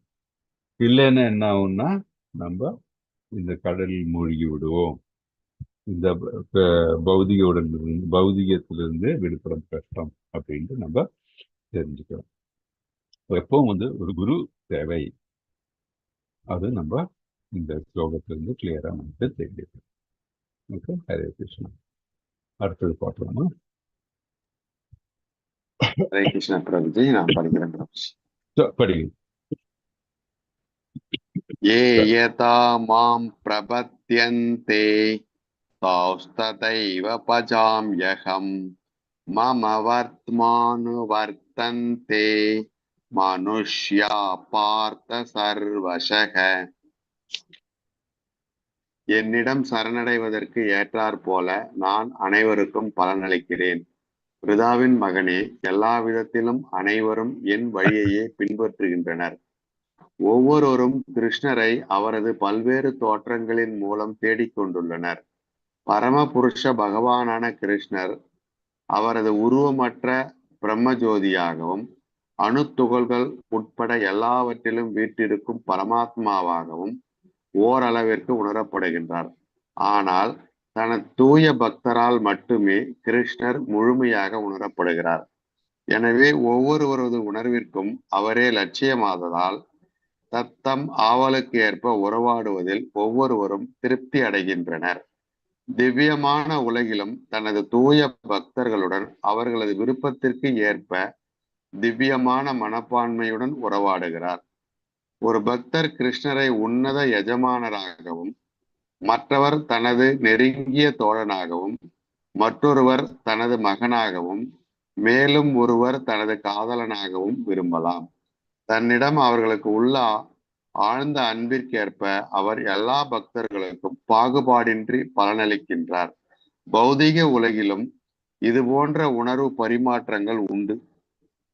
இல்லைன்னா என்ன ஆகும்னா நம்ம இந்த கடலில் மூழ்கி விடுவோம். இந்த பௌதிகத்திலிருந்து விடுபடும் கஷ்டம் அப்படின்ட்டு நம்ம தெரிஞ்சுக்கிறோம். எப்பவும் வந்து ஒரு குரு தேவை. அது நம்ம இந்த ஸ்லோகத்திலிருந்து கிளியரா நமக்கு தெரியுது. ஓகே, ஹரே கிருஷ்ணா. அடுத்தது பார்க்கலாமா? ஹரே கிருஷ்ணா பிரபுஜி, நான் படிக்கிறேன் பிரபுஜி. படிங்க. ये यथा मां प्रपद्यन्ते तौस्तथैव पचाम्यहम् मम वर्त्मानुवर्तन्ते मनुष्या பார்த்த சர்வசக. என்னிடம் சரணடைவதற்கு ஏற்றாற் போல நான் அனைவருக்கும் பலனளிக்கிறேன். பிதாவின் மகனே, எல்லா விதத்திலும் அனைவரும் என் வழியையே பின்பற்றுகின்றனர். ஒவ்வொருவரும் கிருஷ்ணரை அவரது பல்வேறு தோற்றங்களின் மூலம் தேடிக்கொண்டுள்ளனர். பரமபுருஷ பகவானான கிருஷ்ணர் அவரது உருவமற்ற பிரம்மஜோதியாகவும் அணுத்துகள்கள் உட்பட எல்லாவற்றிலும் வீற்றிருக்கும் பரமாத்மாவாகவும் ஓரளவிற்கு உணரப்படுகின்றார். ஆனால் தனது தூய பக்தரால் மட்டுமே கிருஷ்ணர் முழுமையாக உணரப்படுகிறார். எனவே ஒவ்வொருவரது உணர்விற்கும் அவரே லட்சியமாததால் தத்தம் ஆவலுக்கு ஏற்ப உறவாடுவதில் ஒவ்வொருவரும் திருப்தி அடைகின்றனர். திவ்யமான உலகிலும் தனது தூய பக்தர்களுடன் அவர்களது விருப்பத்திற்கு ஏற்ப திவ்யமான மனப்பான்மையுடன் உறவாடுகிறார். ஒரு பக்தர் கிருஷ்ணரை உன்னத எஜமானராகவும், மற்றவர் தனது நெருங்கிய தோழனாகவும், மற்றொருவர் தனது மகனாகவும், மேலும் ஒருவர் தனது காதலனாகவும் விரும்பலாம். தன்னிடம் அவர்களுக்கு உள்ள ஆழ்ந்த அன்பிற்கேற்ப அவர் எல்லா பக்தர்களுக்கும் பாகுபாடின்றி பலனளிக்கின்றார். பௌதிக உலகிலும் இது போன்ற உணர்வு பரிமாற்றங்கள் உண்டு.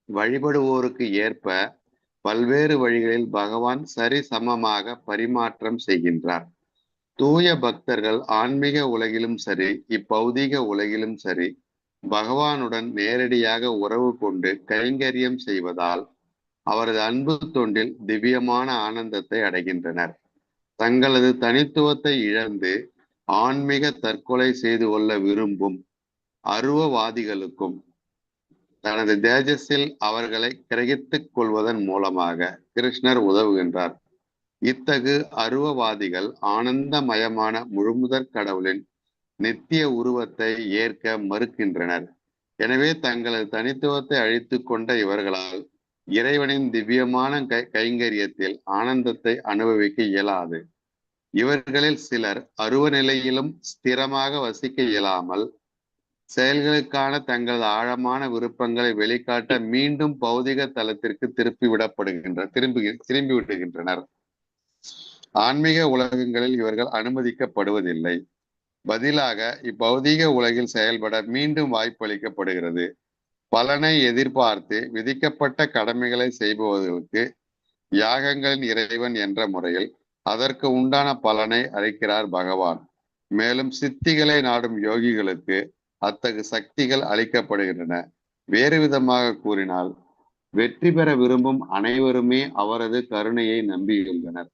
வழிபடுவோருக்கு ஏற்ப பல்வேறு வழிகளில் பகவான் சரிசமமாக பரிமாற்றம் செய்கின்றார். தூய பக்தர்கள் ஆன்மீக உலகிலும் சரி, இப்பௌதீக உலகிலும் சரி, பகவானுடன் நேரடியாக உறவு கொண்டு கைங்கரியம் செய்வதால் அவரது அன்பு தொண்டில் திவ்யமான ஆனந்தத்தை அடைகின்றனர். தங்களது தனித்துவத்தை இழந்து ஆன்மீக தற்கொலை செய்து கொள்ள விரும்பும் அருவவாதிகளுக்கும் தனது தேஜஸில் அவர்களை கிரகித்துக் கொள்வதன் மூலமாக கிருஷ்ணர் உதவுகின்றார். இத்தகு அருவவாதிகள் ஆனந்தமயமான முழுமுதற் கடவுளின் நித்திய உருவத்தை ஏற்க மறுக்கின்றனர். எனவே தங்களது தனித்துவத்தை அழித்துக் கொண்ட இவர்களால் இறைவனின் திவ்யமான கைங்கரியத்தில் ஆனந்தத்தை அனுபவிக்க இயலாது. இவர்களில் சிலர் அருவ நிலையிலும் ஸ்திரமாக வசிக்க இயலாமல் செயல்களுக்கான தங்களது ஆழமான விருப்பங்களை வெளிக்காட்ட மீண்டும் பௌதிக தளத்திற்கு திரும்பி விடுகின்றனர். ஆன்மீக உலகங்களில் இவர்கள் அனுமதிக்கப்படுவதில்லை. பதிலாக இப்பௌதீக உலகில் செயல்பட மீண்டும் வாய்ப்பளிக்கப்படுகிறது. பலனை எதிர்பார்த்து விதிக்கப்பட்ட கடமைகளை செய்பவர்களுக்கு யாகங்களின் இறைவன் என்ற முறையில் அதற்கு உண்டான பலனை அளிக்கிறார் பகவான். மேலும் சித்திகளை நாடும் யோகிகளுக்கு அத்தகு சக்திகள் அளிக்கப்படுகின்றன. வேறு விதமாக கூறினால், வெற்றி பெற விரும்பும் அனைவருமே அவரது கருணையை நம்பியுள்ளனர்.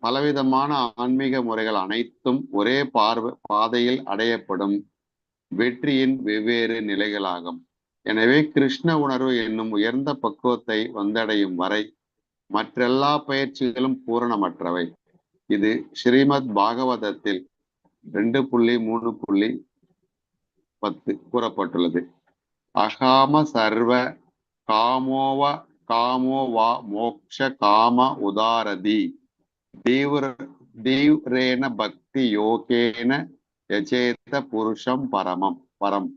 பலவிதமான ஆன்மீக முறைகள் அனைத்தும் ஒரே பாதையில் அடையப்படும் வெற்றியின் வெவ்வேறு நிலைகளாகும். எனவே கிருஷ்ண உணர்வு என்னும் உயர்ந்த பக்குவத்தை வந்தடையும் வரை மற்றெல்லா பயிற்சிகளும் பூரணமற்றவை. இது ஸ்ரீமத் பாகவதத்தில் 2.3.10 கூறப்பட்டுள்ளது. அகாம சர்வ காமோ வா மோக்ஷ காம உதாரதி தீவ்ரேன பக்தி யோகேன யசேத புருஷம் பரம்.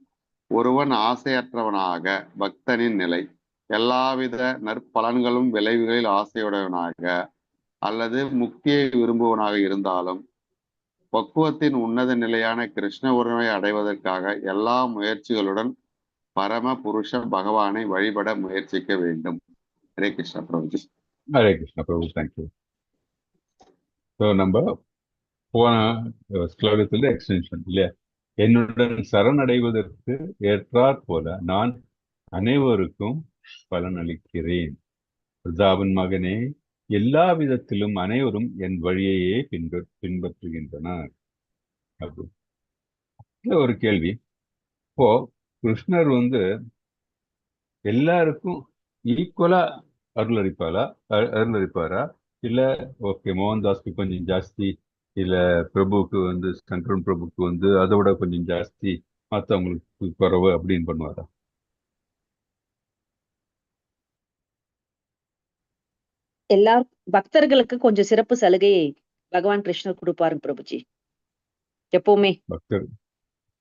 ஒருவன் ஆசையற்றவனாக பக்தனின் நிலை. எல்லாவித நற்பலன்களும் விளைவுகளில் ஆசையுடையவனாக அல்லது முக்தியை விரும்புவனாக இருந்தாலும் பக்குவத்தின் உன்னத நிலையான கிருஷ்ண உறவை அடைவதற்காக எல்லா முயற்சிகளுடன் பரம புருஷ பகவானை வழிபட முயற்சிக்க வேண்டும். ஹரே கிருஷ்ணா பிரபுஜி. ஹரே கிருஷ்ணா பிரபு, தேங்க்யூ. ஸோ நம்ம போன ஸ்லோகத்துல எக்ஸ்டென்ஷன் இல்லையா, என்னுடன் சரணடைவதற்கு ஏற்றாற் போல நான் அனைவருக்கும் பலனளிக்கிறேன். பிதாவின் மகனே, எல்லா விதத்திலும் அனைவரும் என் வழியையே பின்பற்றுகின்றனர். அப்படி ஒரு கேள்வி. இப்போ கிருஷ்ணர் எல்லாருக்கும் ஈக்குவலா அருளளிப்பாரா இல்ல ஓகே மோகன்தாஸ்க்கு கொஞ்சம் ஜாஸ்தி, இல்ல பிரபுவுக்கு சங்கரன் பிரபுக்கு அதோட கொஞ்சம் ஜாஸ்தி, மற்றவங்களுக்கு குறைவு அப்படின்னு பண்ணுவாரா? எல்லா பக்தர்களுக்கு கொஞ்சம் சிறப்பு சலுகை பகவான் கிருஷ்ணர் கொடுப்பாருங்க பிரபுஜி எப்பவுமே.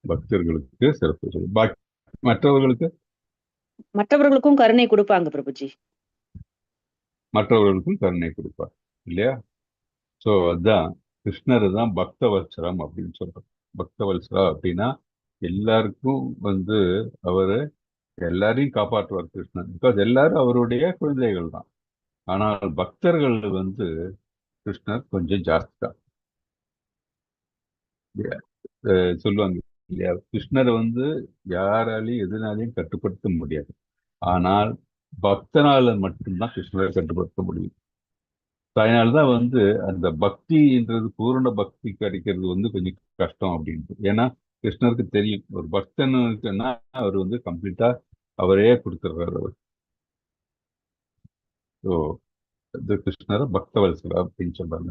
பக்தர்களுக்கு சிறப்பு சொல்லு. மற்றவர்களுக்கு மற்றவர்களுக்கும் கருணை கொடுப்பாங்க பிரபுஜி. மற்றவர்களுக்கும் கருணை கொடுப்பார் இல்லையா? ஸோ அதுதான் கிருஷ்ணர் தான் பக்தவத்சரம் அப்படின்னு சொல்றோம். பக்தவத்சரா அப்படின்னா எல்லாருக்கும் அவரு எல்லாரையும் காப்பாற்றுவார் கிருஷ்ணன். பிகாஸ் எல்லாரும் அவருடைய குழந்தைகள் தான். ஆனால் பக்தர்கள் கிருஷ்ணர் கொஞ்சம் ஜாஸ்தி தான். சொல்லுவாங்க இல்லையா, கிருஷ்ணரை யாராலையும் எதனாலையும் கட்டுப்படுத்த முடியாது. ஆனால் பக்தனால மட்டும்தான் கிருஷ்ணரை கட்டுப்படுத்த முடியும். அதனால்தான் அந்த பக்தின்றது பூரண பக்தி கிடைக்கிறது கொஞ்சம் கஷ்டம் அப்படின்ட்டு. ஏன்னா கிருஷ்ணருக்கு தெரியும் ஒரு பக்தனுக்குன்னா அவர் கம்ப்ளீட்டா அவரே கொடுத்துடுறாரு அவர். ஸோ இந்த கிருஷ்ணரை பக்தவத்சலா அப்படின்னு சொல்றாங்க.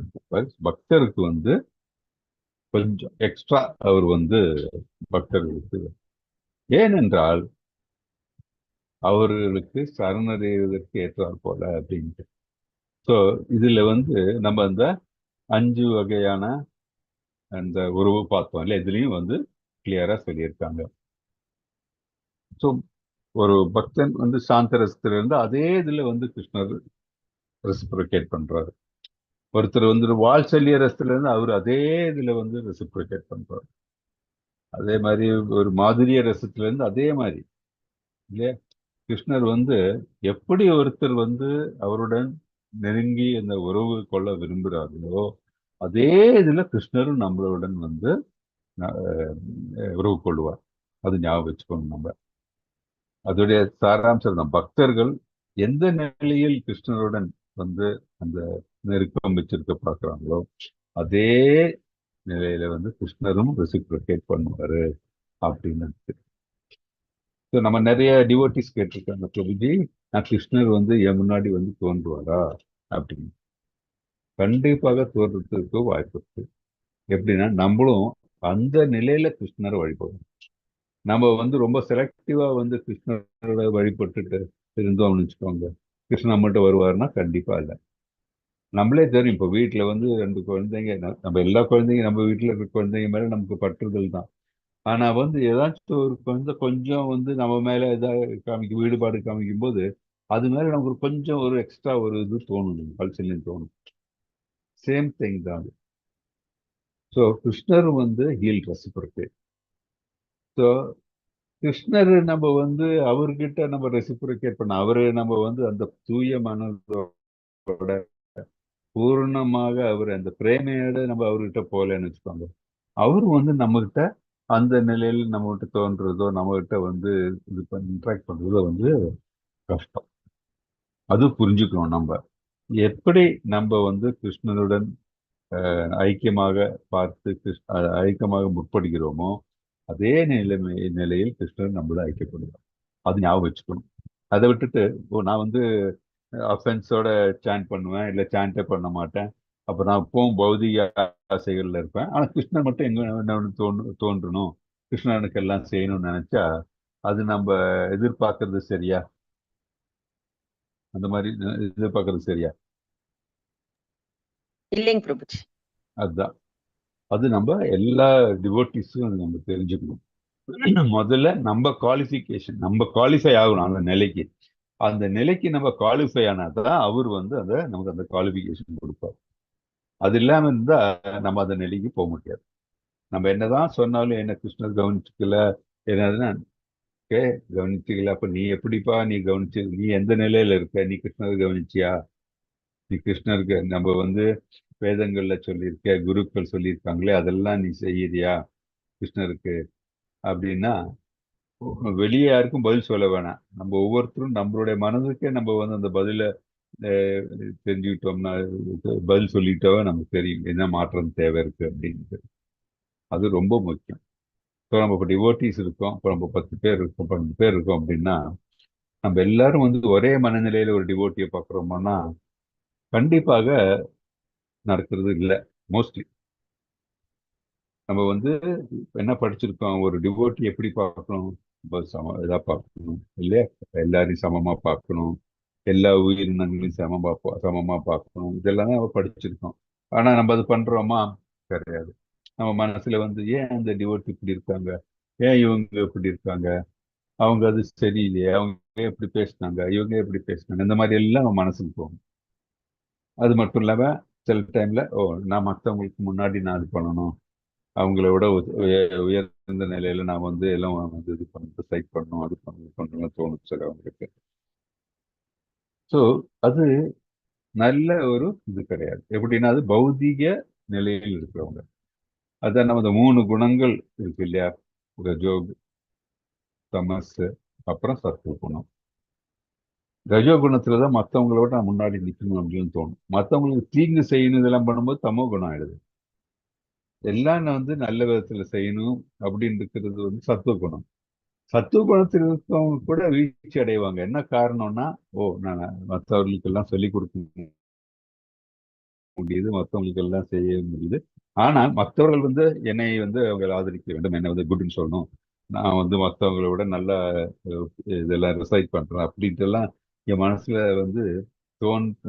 பக்தருக்கு கொஞ்சம் எக்ஸ்ட்ரா அவர் பக்தர்களுக்கு, ஏனென்றால் அவர்களுக்கு சரணடைவதற்கு ஏற்றார் போல அப்படின்ட்டு. ஸோ இதுல நம்ம அந்த 5 வகையான அந்த உறவு பார்த்தோம் இல்லையா, இதுலயும் கிளியரா சொல்லியிருக்காங்க. ஸோ ஒரு பக்தன் சாந்த ரசத்துல இருந்து அதே இதுல கிருஷ்ணர் ரெசிப்ரோகேட் பண்றாரு. ஒருத்தர் வாத்சல்ய ரசத்துல இருந்து அவர் அதே இதுல ரெசிப்ரோகேட் பண்றாரு. அதே மாதிரி ஒரு மாதுரிய ரசத்துல இருந்து அதே மாதிரி இல்லையா, கிருஷ்ணர் எப்படி ஒருத்தர் அவருடன் நெருங்கி அந்த உறவு கொள்ள விரும்புகிறார்களோ அதே இதுல கிருஷ்ணரும் நம்மளுடன் உறவு கொள்வார். அது ஞாபகம் வச்சுக்கணும். நம்ம அதோடைய சாராம்சம் தான், பக்தர்கள் எந்த நிலையில் கிருஷ்ணருடன் அந்த நெருக்கம் வச்சிருக்க பார்க்குறாங்களோ அதே நிலையில கிருஷ்ணரும் ரெசிப்ரோகேட் பண்ணுவாரு அப்படின்னு. ஸோ நம்ம நிறைய டிவோட்டிஸ் கேட்டிருக்காங்க, பிரபுஜி நான் கிருஷ்ணர் என் முன்னாடி தோன்றுவாரா அப்படின்னு. கண்டிப்பாக தோன்றதுக்கு வாய்ப்பு இருக்கு. எப்படின்னா நம்மளும் அந்த நிலையில கிருஷ்ணரை வழிபடும். நம்ம ரொம்ப செலக்டிவா கிருஷ்ணரோட வழிபட்டுட்டு இருந்தோம்னு வச்சுக்கோங்க, கிருஷ்ணன் நம்மகிட்ட வருவாருன்னா கண்டிப்பா இல்லை. நம்மளே தெரியும். இப்போ வீட்டுல 2 குழந்தைங்க, நம்ம எல்லா குழந்தைங்க நம்ம வீட்டுல இருக்க குழந்தைங்க மேல நமக்கு பற்றுதல் தான். ஆனா ஏதாச்சும் ஒரு கொஞ்சம் நம்ம மேல ஏதாவது ஈடுபாடு காமிக்கும் போது அது மேல நமக்கு கொஞ்சம் ஒரு எக்ஸ்ட்ரா ஒரு இது தோணும், கல்ச்சர்லையும் தோணும். சேம் திங் தான் அது. ஸோ கிருஷ்ணரும் ஹீல் ரெசிப்ரோகேட். ஸோ கிருஷ்ணர் நம்ம அவர்கிட்ட நம்ம ரெசிப்ரோகேட் பண்ண அவரு நம்ம அந்த தூய மனதோட பூர்ணமாக அவர் அந்த பிரேமையோட நம்ம அவர்கிட்ட போகலன்னு வச்சுக்கோங்க, அவரு நம்ம கிட்ட அந்த நிலையில் நம்ம கிட்ட தோன்றதோ நம்ம கிட்ட இது இன்ட்ராக்ட் பண்றதோ கஷ்டம். அது புரிஞ்சுக்கணும். நம்ம எப்படி நம்ம கிருஷ்ணனுடன் ஐக்கியமாக பார்த்து ஐக்கியமாக முற்படுகிறோமோ அதே நிலையில் கிருஷ்ணன் நம்மள ஐக்கியப்படுவார். அது ஞாபகம் வச்சுக்கணும். அதை விட்டுட்டு நான் அஃபென்ஸோட சாண்ட் பண்ணுவேன், இல்லை சாண்டே பண்ண மாட்டேன், அப்போ நான் இப்பவும் பௌதிக ஆசைகள்ல இருப்பேன், ஆனா கிருஷ்ணன் மட்டும் எங்க தோன்றணும், கிருஷ்ணனுக்கு எல்லாம் செய்யணும்னு நினைச்சா அது நம்ம எதிர்பார்க்கறது சரியா? அந்த மாதிரி எதிர்பார்க்கறது சரியா? இல்லைங்க பிரபுஜி. அதுதான் அது நம்ம எல்லா டிவோட்டிஸும் நம்ம தெரிஞ்சுக்கணும். முதல்ல நம்ம குவாலிஃபிகேஷன், நம்ம குவாலிஃபை ஆகணும் அந்த நிலைக்கு நம்ம குவாலிஃபை ஆனாதான் அவர் நமக்கு அந்த குவாலிஃபிகேஷன் கொடுப்பார். அது இல்லாம இருந்தா நம்ம அந்த நிலைக்கு போக முடியாது. நம்ம என்னதான் சொன்னாலும் என்ன கிருஷ்ணர் கவனிச்சுக்கல, என்னதுன்னா கவனிச்சுக்கல, அப்ப நீ எப்படிப்பா நீ கவனிச்சு, நீ எந்த நிலையில இருக்க, நீ கிருஷ்ணர் கவனிச்சியா, நீ கிருஷ்ணருக்கு நம்ம வேதங்கள்ல சொல்லியிருக்க, குருக்கள் சொல்லியிருக்காங்களே அதெல்லாம் நீ செய்யறியா கிருஷ்ணருக்கு அப்படின்னா வெளியே யாருக்கும் பதில் சொல்ல வேணாம். நம்ம ஒவ்வொருத்தரும் நம்மளுடைய மனதுக்கே நம்ம அந்த பதில தெரிஞ்சுக்கிட்டோம்னா, பதில் சொல்லிட்டோம் நமக்கு தெரியும் என்ன மாற்றம் தேவை இருக்கு அப்படின்ட்டு. அது ரொம்ப முக்கியம். இப்போ நம்ம இப்போ டிவோட்டிஸ் இருக்கோம், இப்போ நம்ம 10 பேர் இருக்கோம், 12 பேர் இருக்கோம் அப்படின்னா நம்ம எல்லாரும் ஒரே மனநிலையில ஒரு டிவோட்டியை பார்க்குறோம்னா கண்டிப்பாக நடக்கிறது இல்லை. மோஸ்ட்லி நம்ம என்ன படிச்சிருக்கோம், ஒரு டிவோட்டி எப்படி பார்க்கணும், இதா பார்க்கணும் இல்லையா, எல்லாரையும் சமமா பார்க்கணும், எல்லா உயிரினங்களையும் சமமா பார்க்கணும், இதெல்லாம் தான் படிச்சிருக்கோம். ஆனா நம்ம அது பண்றோமா? கிடையாது. நம்ம மனசுல வந்து ஏன் அந்த டிவோட்டி இப்படி இருக்காங்க, ஏன் இவங்க இப்படி இருக்காங்க, அவங்க அது சரியில்லையே, அவங்க எப்படி பேசினாங்க, இவங்க எப்படி பேசினாங்க, இந்த மாதிரி எல்லாம் நம்ம மனசுக்கு போகும். அது மட்டும் இல்லாம சில டைம்ல நான் மற்றவங்களுக்கு முன்னாடி நான் இது பண்ணணும், அவங்கள விட உயர்ந்த நிலையில நான் வந்து எல்லாம் வந்து இது பண்ணிட்டு சைட் பண்ணணும், அது பண்ணணும் தோணுச்சு சில அவங்களுக்கு. ஸோ அது நல்ல ஒரு இது கிடையாது. எப்படின்னா அது பௌதிக நிலையில் இருக்கிறவங்க. அதான் நம்ம இந்த 3 குணங்கள் இருக்கு இல்லையா, ரஜோ, தமஸ், அப்புறம் சத்துவ குணம். ரஜோ குணத்துலதான் மற்றவங்களோட நான் முன்னாடி நிற்கணும் அப்படின்னு தோணும். மற்றவங்களுக்கு தீங்கு செய்யணும் இதெல்லாம் பண்ணும்போது தமோ குணம் ஆயிடுது. எல்லாம் நான் வந்து நல்ல விதத்துல செய்யணும் அப்படின்னு இருக்கிறது வந்து சத்துவ குணம். சத்துவ குணத்தில் இருக்கவங்க கூட வீழ்ச்சி அடைவாங்க. என்ன காரணம்னா, நான் மற்றவர்களுக்கு எல்லாம் சொல்லிக் கொடுக்க முடியுது, மற்றவங்களுக்கு எல்லாம் செய்ய முடியுது. ஆனா மற்றவர்கள் வந்து என்னை வந்து அவங்க ஆதரிக்க வேண்டும், என்னை வந்து குட்னு சொல்லணும், நான் வந்து மற்றவங்களை விட நல்ல இதெல்லாம் ரிசைட் பண்றேன் அப்படின்ட்டு எல்லாம் என் மனசுல வந்து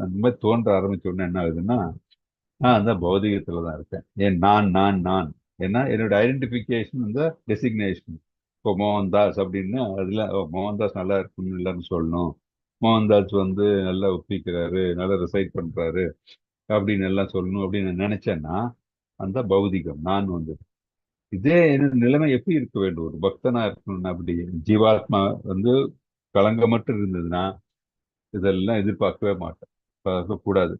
அந்த மாதிரி தோன்ற ஆரம்பிச்ச உடனே என்ன ஆகுதுன்னா, நான் அந்த பௌதிகத்துல தான் இருக்கேன். ஏன் நான் நான் நான் ஏன்னா என்னோட ஐடென்டிபிகேஷன் இந்த டெசிக்னேஷன். இப்போ மோகன்தாஸ் அப்படின்னா அதுல மோகன்தாஸ் நல்லா இருக்குன்னு எல்லாரும் சொல்லணும், மோகன்தாஸ் வந்து நல்லா ஒப்பிக்கிறாரு, நல்லா ரிசைட் பண்றாரு அப்படின்னு எல்லாம் சொல்லணும் அப்படின்னு நான் நினைச்சேன்னா அந்த பௌதிகம் நான் வந்து. இதே நிலைமை எப்படி இருக்க வேண்டும், ஒரு பக்தனா இருக்கணும்னா அப்படி ஜீவாத்மா வந்து களங்கமற்று இருந்ததுன்னா இதெல்லாம் எதிர்பார்க்கவே மாட்டேன், பார்க்க கூடாது.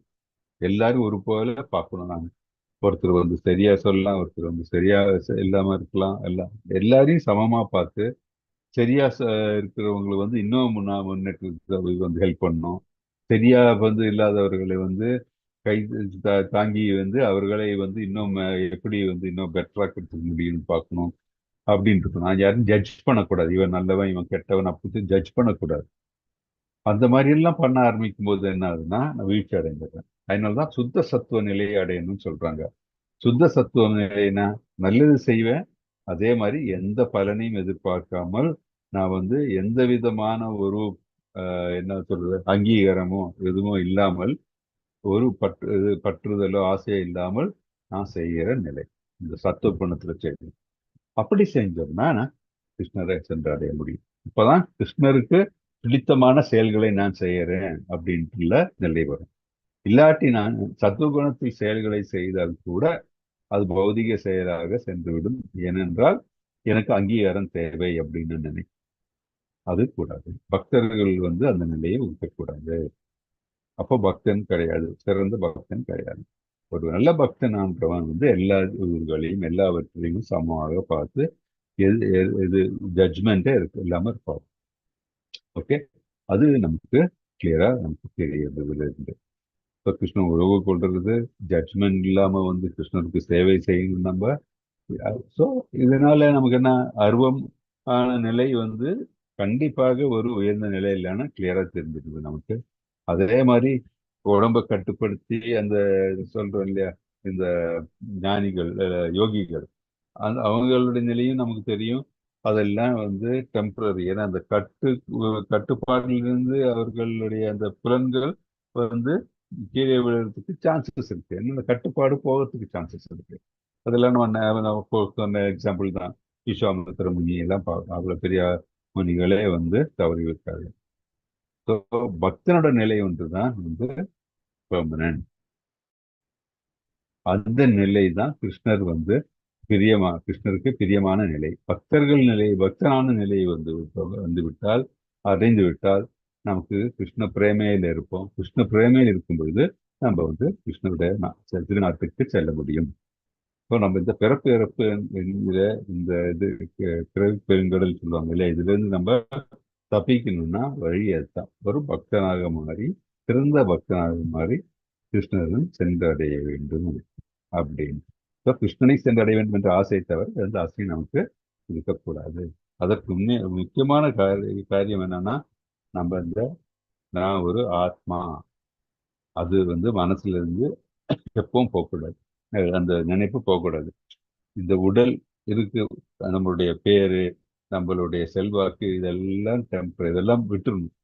எல்லாரும் ஒரு போல பார்க்கணும். நான் ஒருத்தர் வந்து சரியா சொல்லலாம், ஒருத்தர் வந்து சரியா இல்லாம இருக்கலாம், எல்லாரையும் சமமா பார்த்து சரியா இருக்கிறவங்களுக்கு வந்து இன்னும் முன்னேற்றத்துக்கு வந்து ஹெல்ப் பண்ணணும். சரியா வந்து இல்லாதவர்களை வந்து கை தாங்கி வந்து அவர்களை வந்து இன்னும் எப்படி வந்து இன்னும் பெட்டரா கொடுத்துக்க முடியும்னு பார்க்கணும் அப்படின்ட்டு. நான் யாரும் ஜட்ஜ் பண்ணக்கூடாது, இவன் நல்லவன் இவன் கெட்டவன் அப்படி ஜட்ஜ் பண்ணக்கூடாது. அந்த மாதிரி எல்லாம் பண்ண ஆரம்பிக்கும் போது என்ன ஆகுதுன்னா நான் வீழ்ச்சி அடைஞ்சிடுறேன். அதனாலதான் சுத்த சத்துவ நிலையை அடையணும்னு சொல்றாங்க. சுத்த சத்துவ நிலைனா நல்லது செய்வேன், அதே மாதிரி எந்த பலனையும் எதிர்பார்க்காமல் நான் வந்து எந்த விதமான ஒரு என்ன சொல்றது அங்கீகாரமோ எதுவும் இல்லாமல், ஒரு பற்றுதலோ ஆசையோ இல்லாமல் நான் செய்கிற நிலை இந்த சத்துவ குணத்துல செய்யணும். அப்படி செஞ்சோம்னா நான் கிருஷ்ணரை சென்றடைய முடியும். இப்பதான் கிருஷ்ணருக்கு பிடித்தமான செயல்களை நான் செய்யறேன் அப்படின்ட்டுள்ள நிலை வரும். இல்லாட்டி நான் சத்துவகுணத்தில் செயல்களை செய்தால் கூட அது பௌதிக செயலாக சென்றுவிடும். ஏனென்றால் எனக்கு அங்கீகாரம் தேவை அப்படின்னு நினைக்கிறேன். அது கூடாது. பக்தர்கள் வந்து அந்த நிலையை இருக்கக்கூடாது. அப்போ பக்தன் கிடையாது, சிறந்த பக்தன் கிடையாது. ஒரு நல்ல பக்தன் ஆன்றவன் வந்து எல்லா உயிர்களையும் எல்லாவற்றையும் சமமாக பார்த்து எது ஜட்ஜ்மெண்டே இல்லாம இருப்பார். ஓகே, அது நமக்கு கிளியரா நமக்கு தெரியுது. இருந்து இப்போ கிருஷ்ணன் உறவு கொள்றது ஜட்ஜ்மெண்ட் இல்லாம வந்து கிருஷ்ணருக்கு சேவை செய்யணும் நம்ம. ஸோ இதனால நமக்கு என்ன அருவம் ஆன நிலை வந்து கண்டிப்பாக ஒரு உயர்ந்த நிலை இல்லைன்னா கிளியரா தெரிஞ்சிருது நமக்கு. அதே மாதிரி உடம்பை கட்டுப்படுத்தி அந்த சொல்றோம் இல்லையா, இந்த ஞானிகள் யோகிகள் அவங்களுடைய நிலையும் நமக்கு தெரியும். அதெல்லாம் வந்து டெம்பரரி. ஏன்னா அந்த கட்டுப்பாட்டிலிருந்து அவர்களுடைய அந்த புலன்கள் வந்து கீழே விழுறதுக்கு சான்சஸ் இருக்கு, என்ன கட்டுப்பாடு போகிறதுக்கு சான்சஸ் இருக்கு. அதெல்லாம் நம்ம சொன்ன எக்ஸாம்பிள் தான். விஸ்வாமித்திர முனி எல்லாம் அவ்வளவு பெரிய முனிகளே வந்து தவறி விட்டாங்க. ஸோ பக்தனோட நிலை ஒன்றுதான் வந்து பெர்மனன்ட். அந்த நிலை தான் கிருஷ்ணர் வந்து கிருஷ்ணருக்கு பிரியமான நிலை. பக்தர்கள் நிலை, பக்தனான நிலை வந்து விட்டால், அடைந்து விட்டால் நமக்கு கிருஷ்ண பிரேமையில் இருப்போம். கிருஷ்ண பிரேமையில் இருக்கும் பொழுது நம்ம வந்து கிருஷ்ணருடைய திருநாட்டுக்கு செல்ல முடியும். இப்போ நம்ம இந்த பிறப்பு இறப்பு என்கிற இந்த இது பிறகு பெருங்கடல் சொல்லுவாங்க இல்லையா, இதுல இருந்து நம்ம தப்பிக்கணும்னா வழி அதுதான். ஒரு பக்தனாக மாறி, சிறந்த பக்தனாக மாறி கிருஷ்ணரும் சென்றடைய வேண்டும் அப்படின்னு. கிருஷ்ணனை சென்றடைய வேண்டும் என்ற ஆசையை தவிர எந்த ஆசையும் நமக்கு இருக்கக்கூடாது. அதற்கு முக்கியமான காரியம் என்னன்னா, நம்ம நான் ஒரு ஆத்மா, அது வந்து மனசுல இருந்து எப்பவும் போகக்கூடாது, அந்த நினைப்பு போகக்கூடாது. இந்த உடல் இருக்கு, நம்மளுடைய பேரு, நம்மளுடைய செல்வாக்கு, இதெல்லாம் டெம்பரரி, இதெல்லாம் விட்டுறணும்.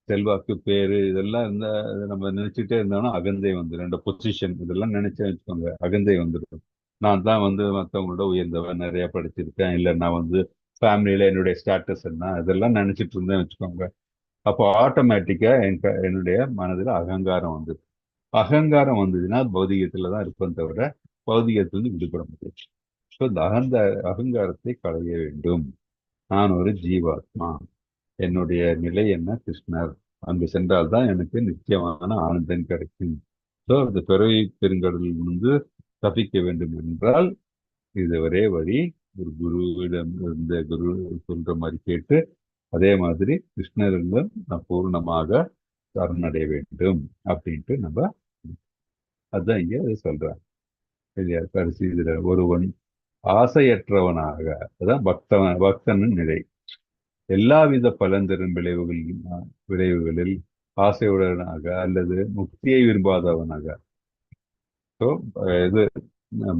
செல்வாக்கு, பேரு இதெல்லாம் இருந்தா நம்ம நினைச்சுட்டே இருந்தோம்னா அகந்தை வந்துடும். இந்த பொசிஷன் இதெல்லாம் நினைச்சேன்னு வச்சுக்கோங்க, அகந்தை வந்துடும். நான் தான் வந்து மற்றவங்களோட உயர்ந்தவன், நிறைய படிச்சிருக்கேன், இல்லை நான் வந்து ஃபேமிலியில என்னுடைய ஸ்டேட்டஸ் என்ன, இதெல்லாம் நினைச்சிட்டு இருந்தேன் வச்சுக்கோங்க. அப்போ ஆட்டோமேட்டிக்கா என்னுடைய மனதில் அகங்காரம் வந்து, அகங்காரம் வந்ததுன்னா பௌதிகத்துல தான் இருப்பேன் தவிர பௌதிகத்திலிருந்து விடுபட முடியும். ஸோ இந்த அகங்காரத்தை களைய வேண்டும். நான் ஒரு ஜீவாத்மா, என்னுடைய நிலை என்ன, கிருஷ்ணர். அங்கு சென்றால்தான் எனக்கு நிச்சயமான ஆனந்தம் கிடைக்கும். ஸோ இந்த பிறவி பெருங்கடலில் இருந்து தப்பிக்க வேண்டும் என்றால் இது ஒரே வழி. ஒரு குருவிடம் இருந்த குரு சொல்ற மாதிரி கேட்டு அதே மாதிரி கிருஷ்ணரிடம் நான் பூர்ணமாக சரணடைய வேண்டும் அப்படின்ட்டு நம்ம அதுதான் இங்க சொல்றேன் இல்லையா. கடைசி இதுல ஒருவன் ஆசையற்றவனாக, அதான் பக்தன் நிலை, எல்லாவித பலந்தரும் விளைவுகளில் ஆசையுடனாக அல்லது முக்தியை விரும்பாதவனாக. ஸோ இது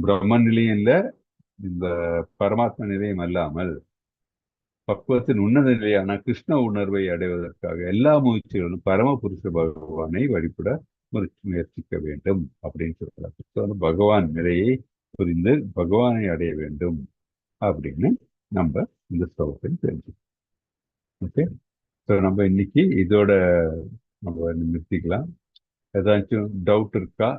பிரம்ம நிலையம் இல்லை, இந்த பரமாத்மா நிலையம் அல்லாமல் பக்குவத்தின் உன்னத நிலையான கிருஷ்ண உணர்வை அடைவதற்காக எல்லா முயற்சிகளும் பரமபுருஷ பகவானை வழிபட முயற்சிக்க வேண்டும் அப்படின்னு சொல்றாங்க. பகவான் நிலையை புரிந்து பகவானை அடைய வேண்டும் அப்படின்னு நம்ம இந்த ஸ்லோகத்தில் தெரிஞ்சுக்கணும். ஓகே, ஸோ நம்ம இன்னைக்கு இதோட நம்ம நிறுத்திக்கலாம். ஏதாச்சும் டவுட் இருக்கா?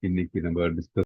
இன்னைக்கு நம்ம டிஸ்கஸ்